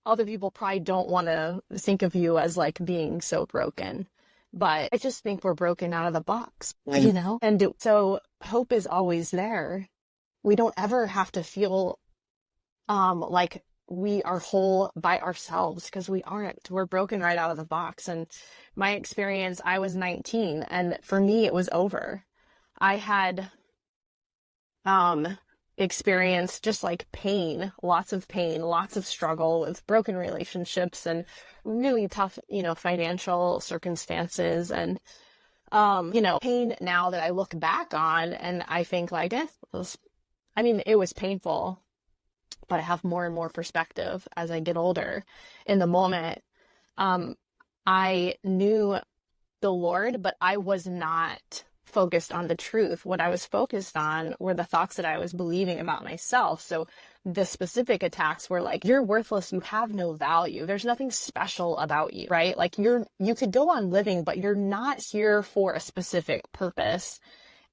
other people probably don't want to think of you as like being so broken. But I just think we're broken out of the box, you know? And so hope is always there. We don't ever have to feel like we are whole by ourselves, because we aren't. We're broken right out of the box. And my experience, I was 19, and for me, it was over. I had experienced just like pain, lots of struggle with broken relationships and really tough, financial circumstances, and pain now that I look back on, and I think like it was painful, but I have more and more perspective as I get older. In the moment, I knew the Lord, but I was not focused on the truth. What I was focused on were the thoughts that I was believing about myself. So the specific attacks were like, you're worthless, you have no value, there's nothing special about you, right? Like you could go on living, but you're not here for a specific purpose.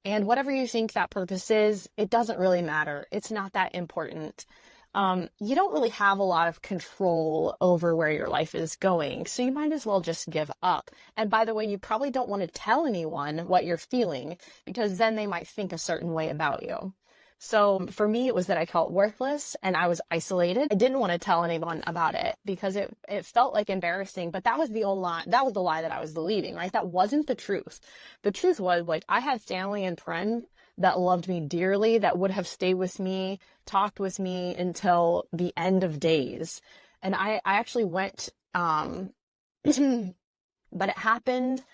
And whatever you think that purpose is, it doesn't really matter. It's not that important. You don't really have a lot of control over where your life is going, so you might as well just give up. And by the way, you probably don't want to tell anyone what you're feeling, because then they might think a certain way about you. So for me, it was that I felt worthless and I was isolated. I didn't want to tell anyone about it because it felt like embarrassing, but that was the lie that I was believing, right? That wasn't the truth. The truth was, like, I had family and friends that loved me dearly, that would have stayed with me, talked with me until the end of days. And I actually went, but it happened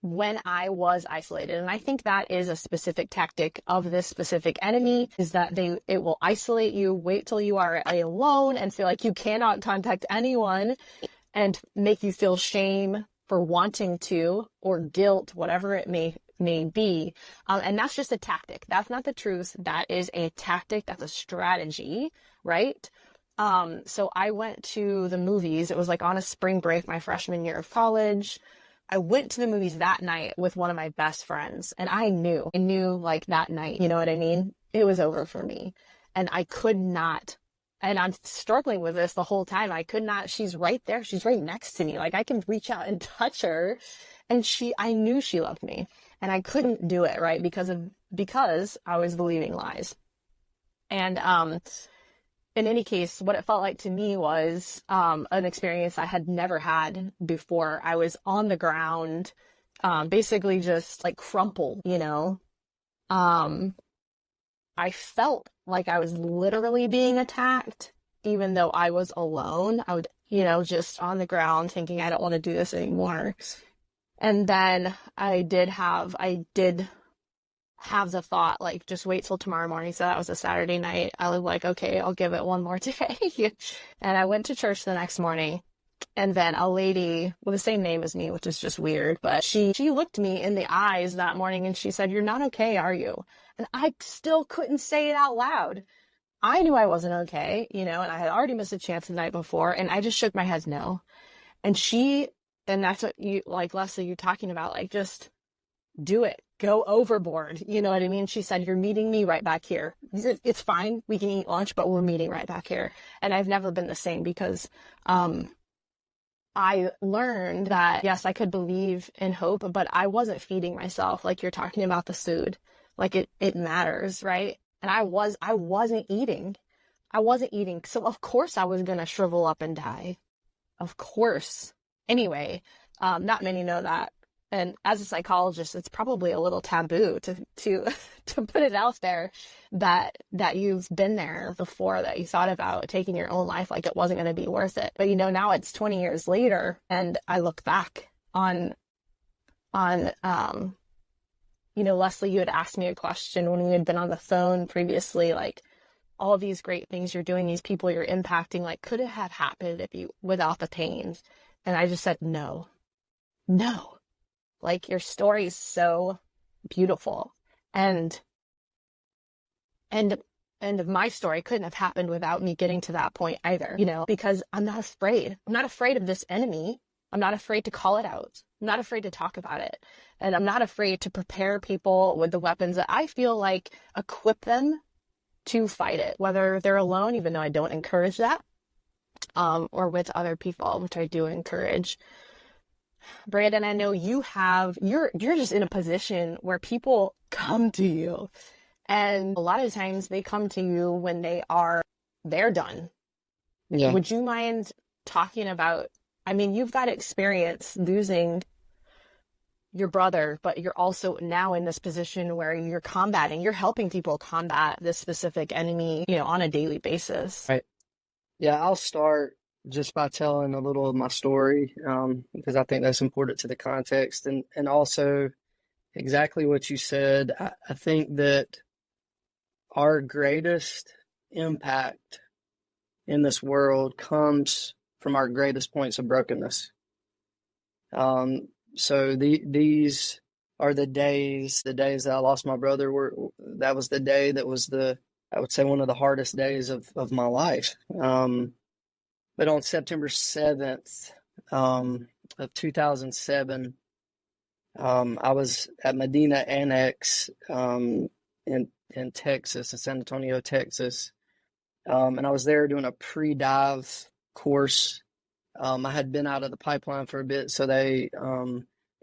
when I was isolated. And I think that is a specific tactic of this specific enemy, is that it will isolate you, wait till you are alone and feel like you cannot contact anyone, and make you feel shame for wanting to, or guilt, whatever it may be. And that's just a tactic. That's not the truth. That is a tactic. That's a strategy, right? So I went to the movies. It was like on a spring break, my freshman year of college. I went to the movies that night with one of my best friends, and I knew like that night, you know what I mean? It was over for me, and I could not, and I'm struggling with this the whole time. I could not, she's right there. She's right next to me. Like I can reach out and touch her, and I knew she loved me, and I couldn't do it, right? Because I was believing lies. And, in any case, what it felt like to me was an experience I had never had before. I was on the ground, basically just like crumpled, you know. I felt like I was literally being attacked, even though I was alone. I would, just on the ground thinking, I don't want to do this anymore. And then I did have the thought, like, just wait till tomorrow morning. So that was a Saturday night. I was like, okay, I'll give it one more day. And I went to church the next morning, and then a lady with the same name as me, which is just weird, but she looked me in the eyes that morning and she said, "You're not okay, are you?" And I still couldn't say it out loud. I knew I wasn't okay, and I had already missed a chance the night before, and I just shook my head no. And that's what you, like, Leslie, you're talking about, like, just do it. Go overboard. You know what I mean? She said, "You're meeting me right back here. It's fine. We can eat lunch, but we're meeting right back here." And I've never been the same, because I learned that, yes, I could believe in hope, but I wasn't feeding myself. Like you're talking about the food, like it matters, right? And I wasn't eating. So of course I was going to shrivel up and die. Of course. Anyway, not many know that. And as a psychologist, it's probably a little taboo to put it out there that you've been there before, that you thought about taking your own life, like it wasn't going to be worth it. But now it's 20 years later, and I look back on Leslie, you had asked me a question when we had been on the phone previously, like, all these great things you're doing, these people you're impacting, like, could it have happened without the pain? And I just said, no. Like, your story is so beautiful. And my story couldn't have happened without me getting to that point either, because I'm not afraid. I'm not afraid of this enemy. I'm not afraid to call it out. I'm not afraid to talk about it. And I'm not afraid to prepare people with the weapons that I feel like equip them to fight it, whether they're alone, even though I don't encourage that. or with other people, which I do encourage. Brandon, I know you're just in a position where people come to you, and a lot of times they come to you when they're done. Yeah. Would you mind talking about, I mean, you've got experience losing your brother, but you're also now in this position where you're helping people combat this specific enemy, on a daily basis. Right. Yeah, I'll start just by telling a little of my story, because I think that's important to the context, and also exactly what you said. I think that our greatest impact in this world comes from our greatest points of brokenness. So these are the days that I lost my brother. That was the day that was I would say, one of the hardest days of my life. But on September 7th of 2007, I was at Medina Annex in Texas, in San Antonio, Texas. And I was there doing a pre-dive course. I had been out of the pipeline for a bit, so they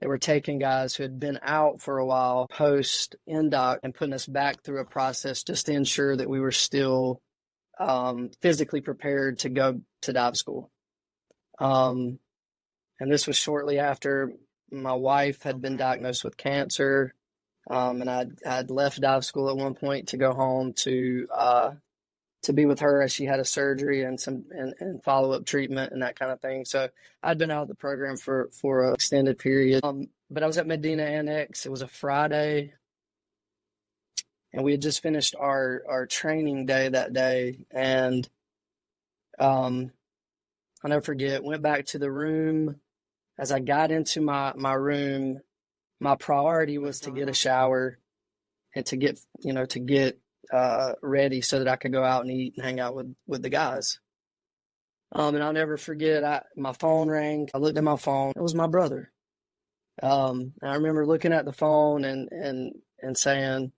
were taking guys who had been out for a while post NDOC and putting us back through a process just to ensure that we were still physically prepared to go to dive school. And this was shortly after my wife had been diagnosed with cancer, and I'd left dive school at one point to go home to be with her as she had a surgery and and follow-up treatment and that kind of thing. So I'd been out of the program for an extended period. But I was at Medina Annex. It was a Friday, and we had just finished our training day that day. And I'll never forget, went back to the room. As I got into my room, my priority was to get a shower and to get ready so that I could go out and eat and hang out with the guys. And I'll never forget, my phone rang. I looked at my phone. It was my brother. And I remember looking at the phone and saying,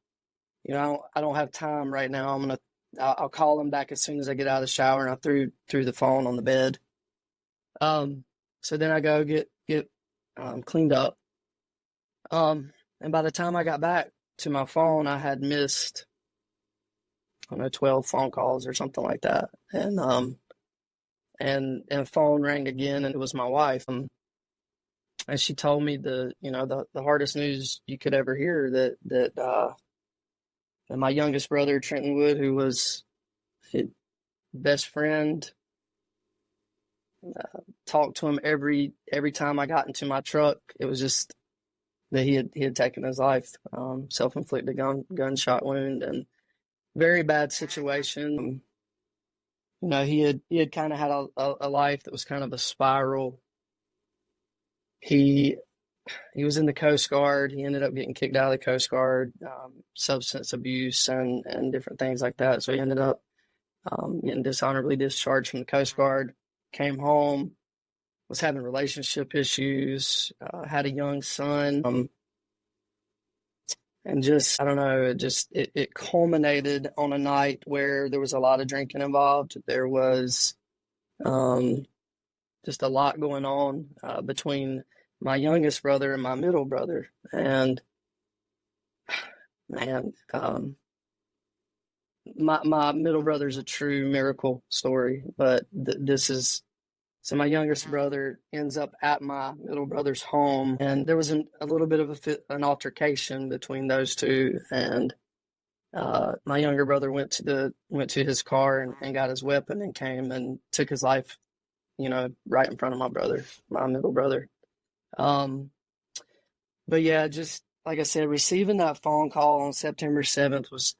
I don't have time right now. I'll call him back as soon as I get out of the shower. And I threw the phone on the bed. So then I go get cleaned up. And by the time I got back to my phone, I had missed, 12 phone calls or something like that. And phone rang again, and it was my wife. And she told me the hardest news you could ever hear, that my youngest brother, Trenton Wood, who was his best friend, talked to him every time I got into my truck. It was just that he had taken his life, self-inflicted gunshot wound, and very bad situation. He had kind of had a life that was kind of a spiral. He was in the Coast Guard. He ended up getting kicked out of the Coast Guard, substance abuse and different things like that. So he ended up getting dishonorably discharged from the Coast Guard, came home, was having relationship issues, had a young son. And just, I don't know, it culminated on a night where there was a lot of drinking involved. There was just a lot going on between my youngest brother and my middle brother. And man, my middle brother's a true miracle story, but so my youngest brother ends up at my middle brother's home, and there was a little bit of an altercation between those two. And my younger brother went to his car and got his weapon and came and took his life, right in front of my middle brother. But yeah, just like I said, receiving that phone call on September 7th was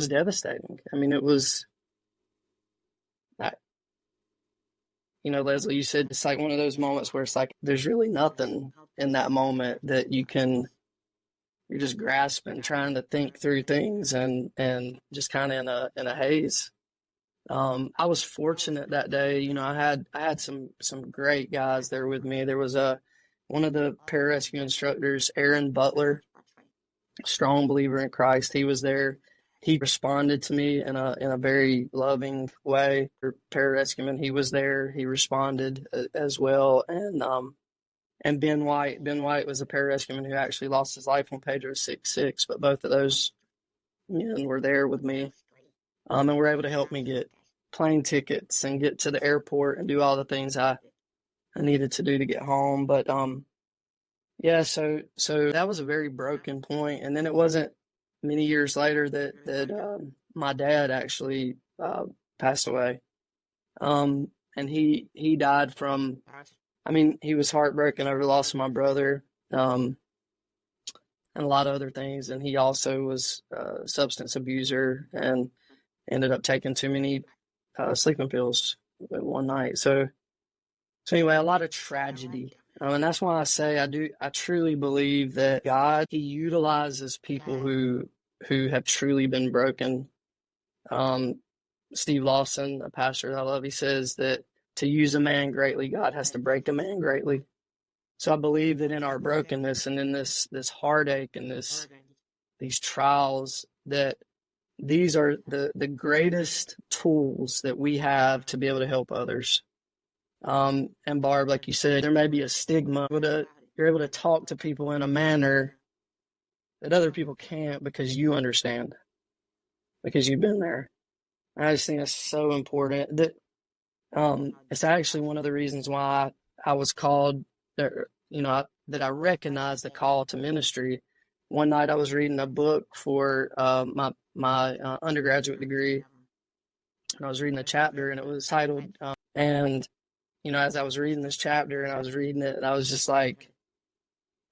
devastating. I mean, it was. Leslie, you said it's like one of those moments where it's like there's really nothing in that moment that you're just grasping, trying to think through things and just kind of in a haze. I was fortunate that day. I had some great guys there with me. There was one of the pararescue instructors, Aaron Butler, strong believer in Christ. He was there. he responded to me in a very loving way. For pararescueman, he was there. He responded as well. And Ben White was a pararescueman who actually lost his life on Pedro 6-6. But both of those men were there with me, and were able to help me get plane tickets and get to the airport and do all the things I needed to do to get home. But yeah, so that was a very broken point. And then it wasn't many years later that my dad actually passed away. And he died from, I mean, he was heartbroken over the loss of my brother, and a lot of other things. And he also was a substance abuser and ended up taking too many sleeping pills one night. So anyway, a lot of tragedy. And that's why I say I truly believe that God, he utilizes people who have truly been broken. Steve Lawson, a pastor that I love, he says that to use a man greatly, God has to break a man greatly. So I believe that in our brokenness and in this heartache and these trials, that these are the greatest tools that we have to be able to help others. And Barb, like you said, there may be a stigma, but you're able to talk to people in a manner that other people can't because you understand, because you've been there. And I just think that's so important. That it's actually one of the reasons why I was called, that I recognized the call to ministry. One night I was reading a book for my undergraduate degree, and I was reading a chapter, and it was titled, and as I was reading this chapter and I was reading it, I was just like,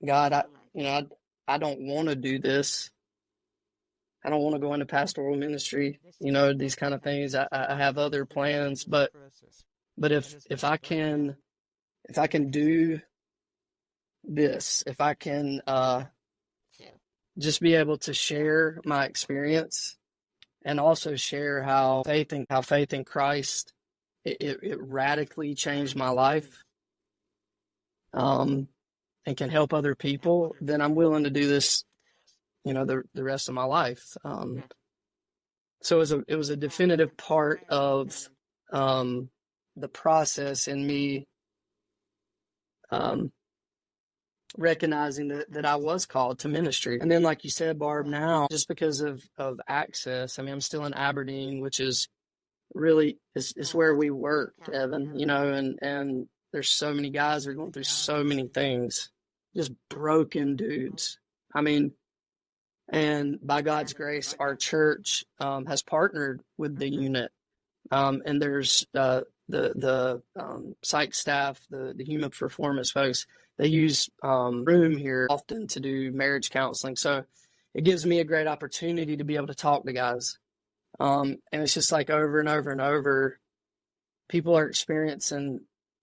God, I don't want to do this. I don't want to go into pastoral ministry, these kind of things. I have other plans, but if I can do this, if I can just be able to share my experience and also share how faith in Christ, it radically changed my life, and can help other people, then I'm willing to do this, the rest of my life. So it was a definitive part of the process in me recognizing that I was called to ministry. And then, like you said, Barb, now, just because of access, I mean, I'm still in Aberdeen, which is really is where we work, Evan, and there's so many guys that are going through so many things, just broken dudes. I mean, and by God's grace, our church has partnered with the unit, and there's the psych staff, the human performance folks. They use room here often to do marriage counseling, so it gives me a great opportunity to be able to talk to guys. And it's just like over and over and over, people are experiencing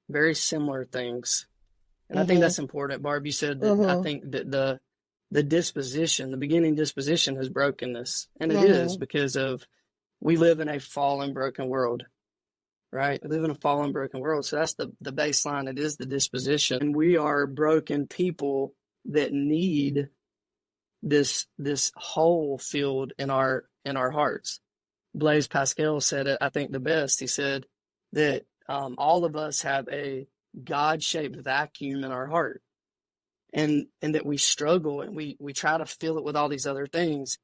very similar things. And I think that's important. Barb, you said that I think that the disposition, the beginning disposition is brokenness. And it is because we live in a fallen, broken world, right? We live in a fallen, broken world. So that's the baseline. It is the disposition. And we are broken people that need this hole filled in our hearts. Blaise Pascal said it, I think, the best. He said that all of us have a God-shaped vacuum in our heart, and that we struggle and we try to fill it with all these other things,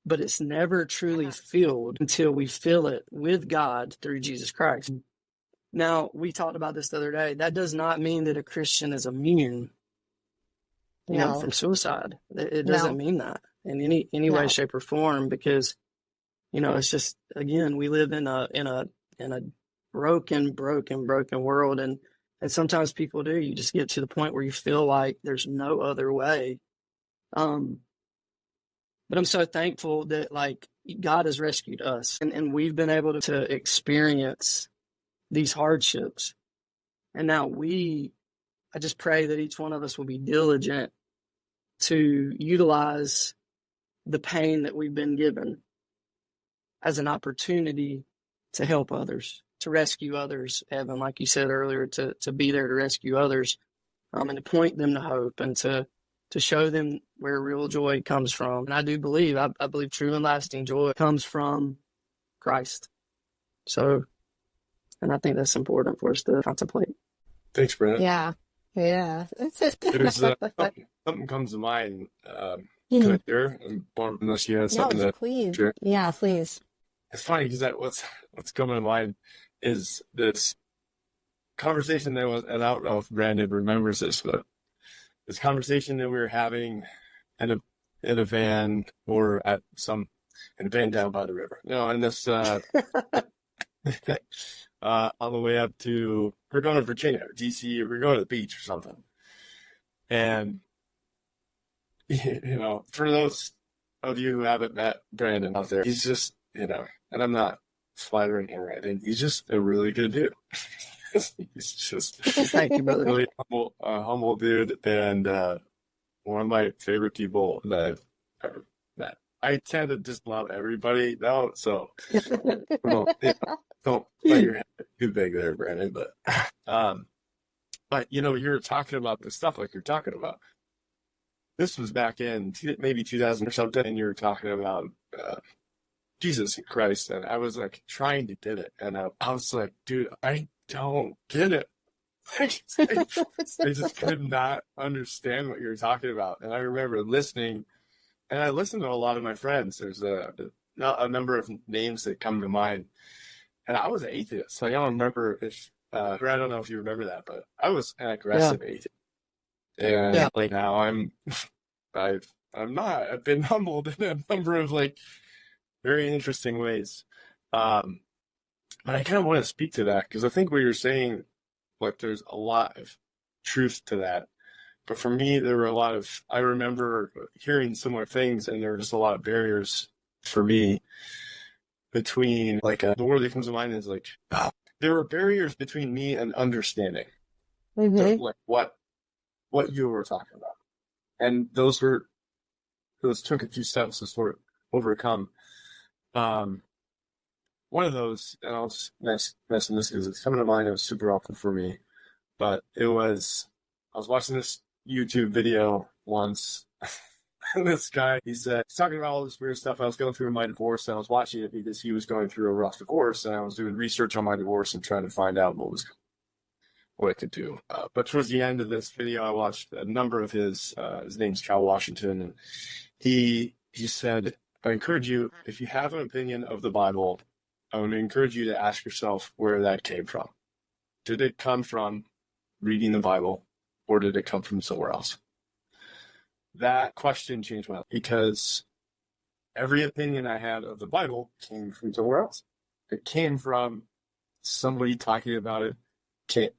but it's never truly filled until we fill it with God through Jesus Christ. Now, we talked about this the other day. That does not mean that a Christian is immune from suicide. It doesn't mean that in any way, shape, or form, because it's just, again, we live in a broken world, and sometimes people do. You just get to the point where you feel like there's no other way. But I'm so thankful that God has rescued us, and we've been able to experience these hardships. And now I just pray that each one of us will be diligent to utilize the pain that we've been given as an opportunity to help others, to rescue others, Evan, like you said earlier, to be there to rescue others, and to point them to hope, and to to show them where real joy comes from. And I do believe, I believe true and lasting joy comes from Christ. So, and I think that's important for us to contemplate. Thanks, Brandon. Yeah. Yeah. There's something comes to mind. Could I share? Unless you have something No, to please. share. Yeah, please. It's funny because what's coming to mind is this conversation that was, and I don't know if Brandon remembers this, but this conversation that we were having in a van or in a van down by the river. And this on the way up to, we're going to Virginia or DC, we're going to the beach or something. And for those of you who haven't met Brandon out there, he's just, and I'm not flattering him, right? And he's just a really good dude. He's just Thank you, brother. really humble dude, and one of my favorite people that I tend to just love everybody now. So don't let your head too big there, Brandon. But you're talking about the stuff like you're talking about. This was back in maybe 2000 or something, and you're talking about Jesus Christ, and I was like trying to get it, and I was like, dude, I don't get it. I just could not understand what you're talking about. And I remember listening, and I listened to a lot of my friends. There's a number of names that come to mind, and I was an atheist. So I don't remember if I don't know if you remember that, but I was an aggressive atheist. And like now I'm not. I've been humbled in a number of like very interesting ways. But I kind of want to speak to that because I think what you're saying, like there's a lot of truth to that. But for me, there were I remember hearing similar things, and there were just a lot of barriers for me between the word that comes to mind is there were barriers between me and understanding. Mm-hmm. So, what you were talking about. And those took a few steps to sort of overcome. One of those, and I'll just mention this because it's coming to mind, it was super awful for me, but I was watching this YouTube video once, and this guy, he's talking about all this weird stuff I was going through in my divorce, and I was watching it because he was going through a rough divorce, and I was doing research on my divorce and trying to find out what I could do. But towards the end of this video, I watched a number of his name's Cal Washington, and he said, I encourage you, if you have an opinion of the Bible, I would encourage you to ask yourself where that came from. Did it come from reading the Bible, or did it come from somewhere else? That question changed my life because every opinion I had of the Bible came from somewhere else. It came from somebody talking about it. It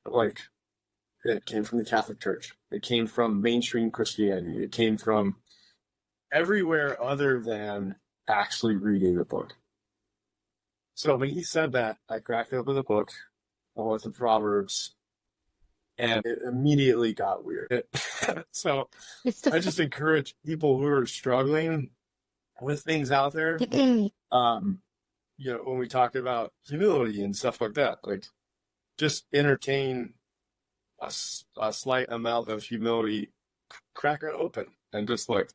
came from the Catholic Church. It came from mainstream Christianity. It came from everywhere other than actually reading the book. So when he said that, I cracked open the book, all of the Proverbs, and it immediately got weird. So I just encourage people who are struggling with things out there, when we talk about humility and stuff like that, just entertain a slight amount of humility, crack it open, and just look.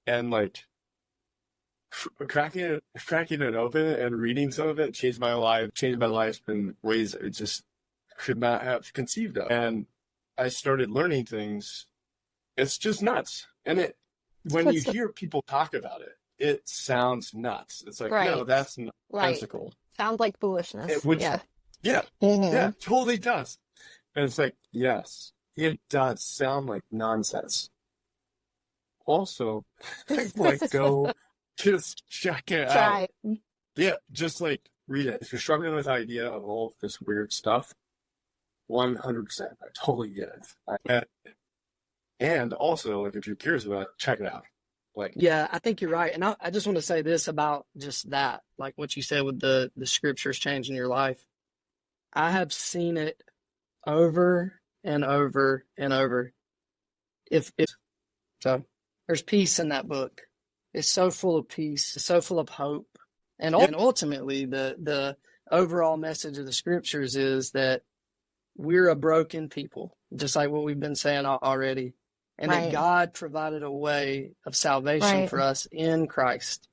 And cracking it open and reading some of it changed my life in ways it just could not have conceived of. And I started learning things. It's just nuts. And when you hear people talk about it, it sounds nuts. It's like, no, that's nonsensical. Sounds like foolishness. Yeah, totally does. And it's like, yes, it does sound like nonsense. Also, go just check it out. Yeah, just read it. If you're struggling with the idea of all this weird stuff, 100%, I totally get it. And also, if you're curious about it, check it out. I think you're right. And I just want to say this about just that, like what you said with the scriptures changing your life. I have seen it over and over and over. So there's peace in that book. It's so full of peace. It's so full of hope. And ultimately, the overall message of the scriptures is that we're a broken people, just like what we've been saying already. and Right. that God provided a way of salvation Right. for us in Christ.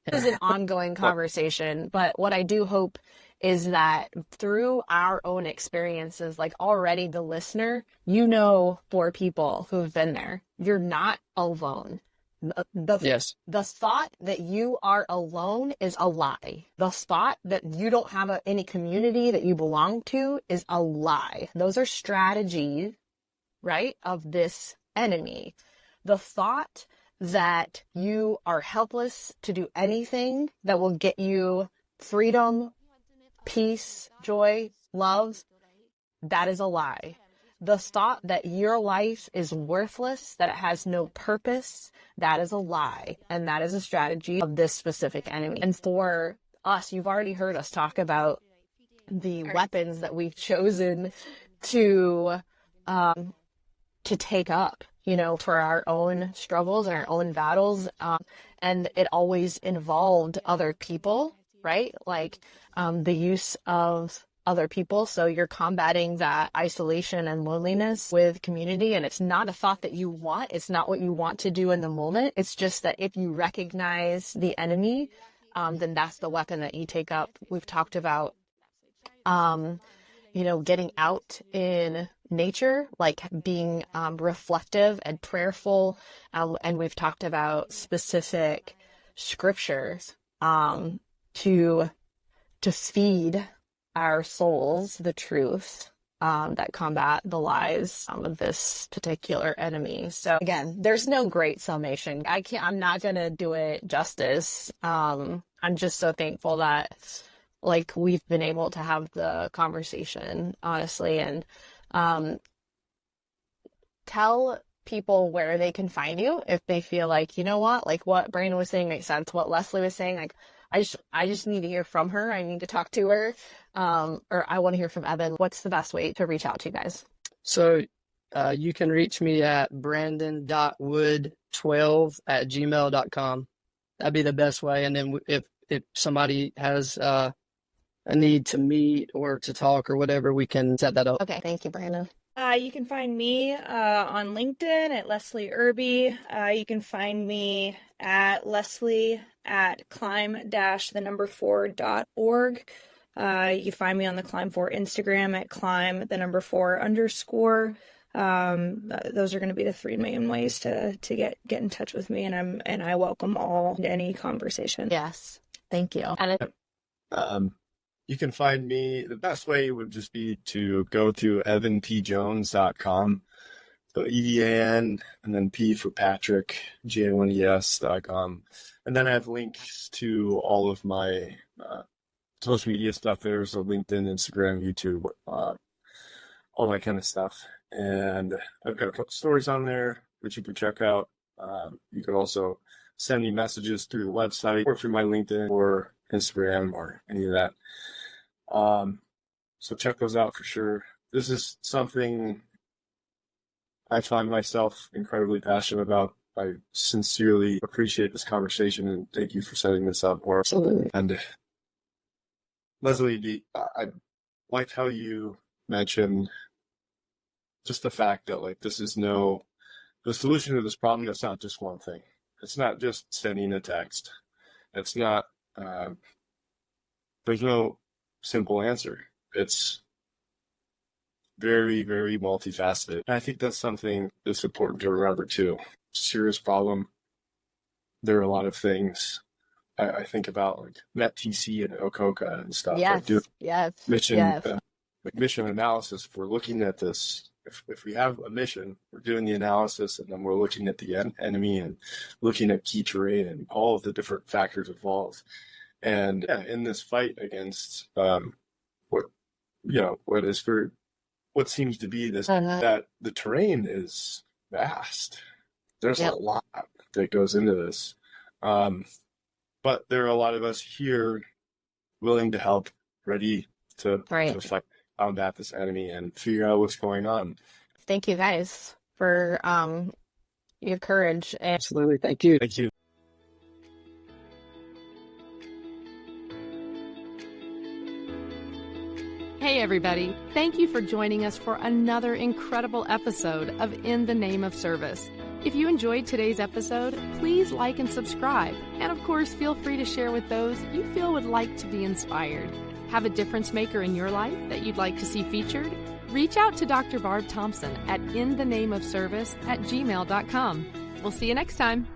This is an ongoing conversation, but what I do hope is that through our own experiences, like already the listener, you know, 4 people who've been there, you're not alone. Yes. The thought that you are alone is a lie. The thought that you don't have any community that you belong to is a lie. Those are strategies, right, of this enemy. The thought that you are helpless to do anything that will get you freedom, peace, joy, love, that is a lie. The thought that your life is worthless, that it has no purpose, that is a lie. And that is a strategy of this specific enemy. And for us, you've already heard us talk about the weapons that we've chosen to take up, you know, for our own struggles and our own battles. And it always involved other people, right? Like the use of other people. So you're combating that isolation and loneliness with community. And it's not a thought that you want. It's not what you want to do in the moment. It's just that if you recognize the enemy, then that's the weapon that you take up. We've talked about, you know, getting out in nature, like being reflective and prayerful. And we've talked about specific scriptures to feed our souls the truth that combat the lies of this particular enemy. So again, there's no great summation. I'm not going to do it justice. I'm just so thankful that like we've been able to have the conversation, honestly, and tell people where they can find you if they feel like, you know what, like what Brandon was saying makes sense. What Leslie was saying, like, I just need to hear from her. I need to talk to her. Or I want to hear from Evan. What's the best way to reach out to you guys? So you can reach me at brandon.wood12@gmail.com. That'd be the best way. And then if somebody has a need to meet or to talk or whatever, we can set that up. Okay. Thank you, Brandon. You can find me on LinkedIn at Leslie Irby. You can find me at Leslie at climb-4.org. You can find me on the Climb4 Instagram at climb__. Those are going to be the 3 main ways to get in touch with me, and I welcome all any conversation. Yes. Thank you. And you can find me, the best way would just be to go to evantjones.com. So EVAN and then P for Patrick, JONES.com. And then I have links to all of my social media stuff there. So LinkedIn, Instagram, YouTube, all that kind of stuff. And I've got a couple stories on there which you can check out. You can also send me messages through the website or through my LinkedIn or Instagram or any of that. So check those out for sure. This is something I find myself incredibly passionate about. I sincerely appreciate this conversation and thank you for setting this up. Absolutely. And Leslie, I liked how you mentioned just the fact that like the solution to this problem, that's not just one thing. It's not just sending a text. It's not, there's no simple answer. It's very, very multifaceted. And I think that's something that's important to remember too. Serious problem. There are a lot of things. I think about like METTC and OCOCA and stuff. yes. Like Yes. mission, Yes. mission analysis. If we're looking at this, if we have a mission, we're doing the analysis, and then we're looking at the enemy and looking at key terrain and all of the different factors involved. And yeah, in this fight against what seems to be this, that the terrain is vast. There's a lot that goes into this. But there are a lot of us here willing to help, ready to fight, combat this enemy and figure out what's going on. Thank you guys for your courage. And Absolutely. Thank you. Thank you. Hey everybody, thank you for joining us for another incredible episode of In the Name of Service. If you enjoyed today's episode, please like and subscribe. And of course, feel free to share with those you feel would like to be inspired. Have a difference maker in your life that you'd like to see featured? Reach out to Dr. Barb Thompson at inthenameofservice@gmail.com. We'll see you next time.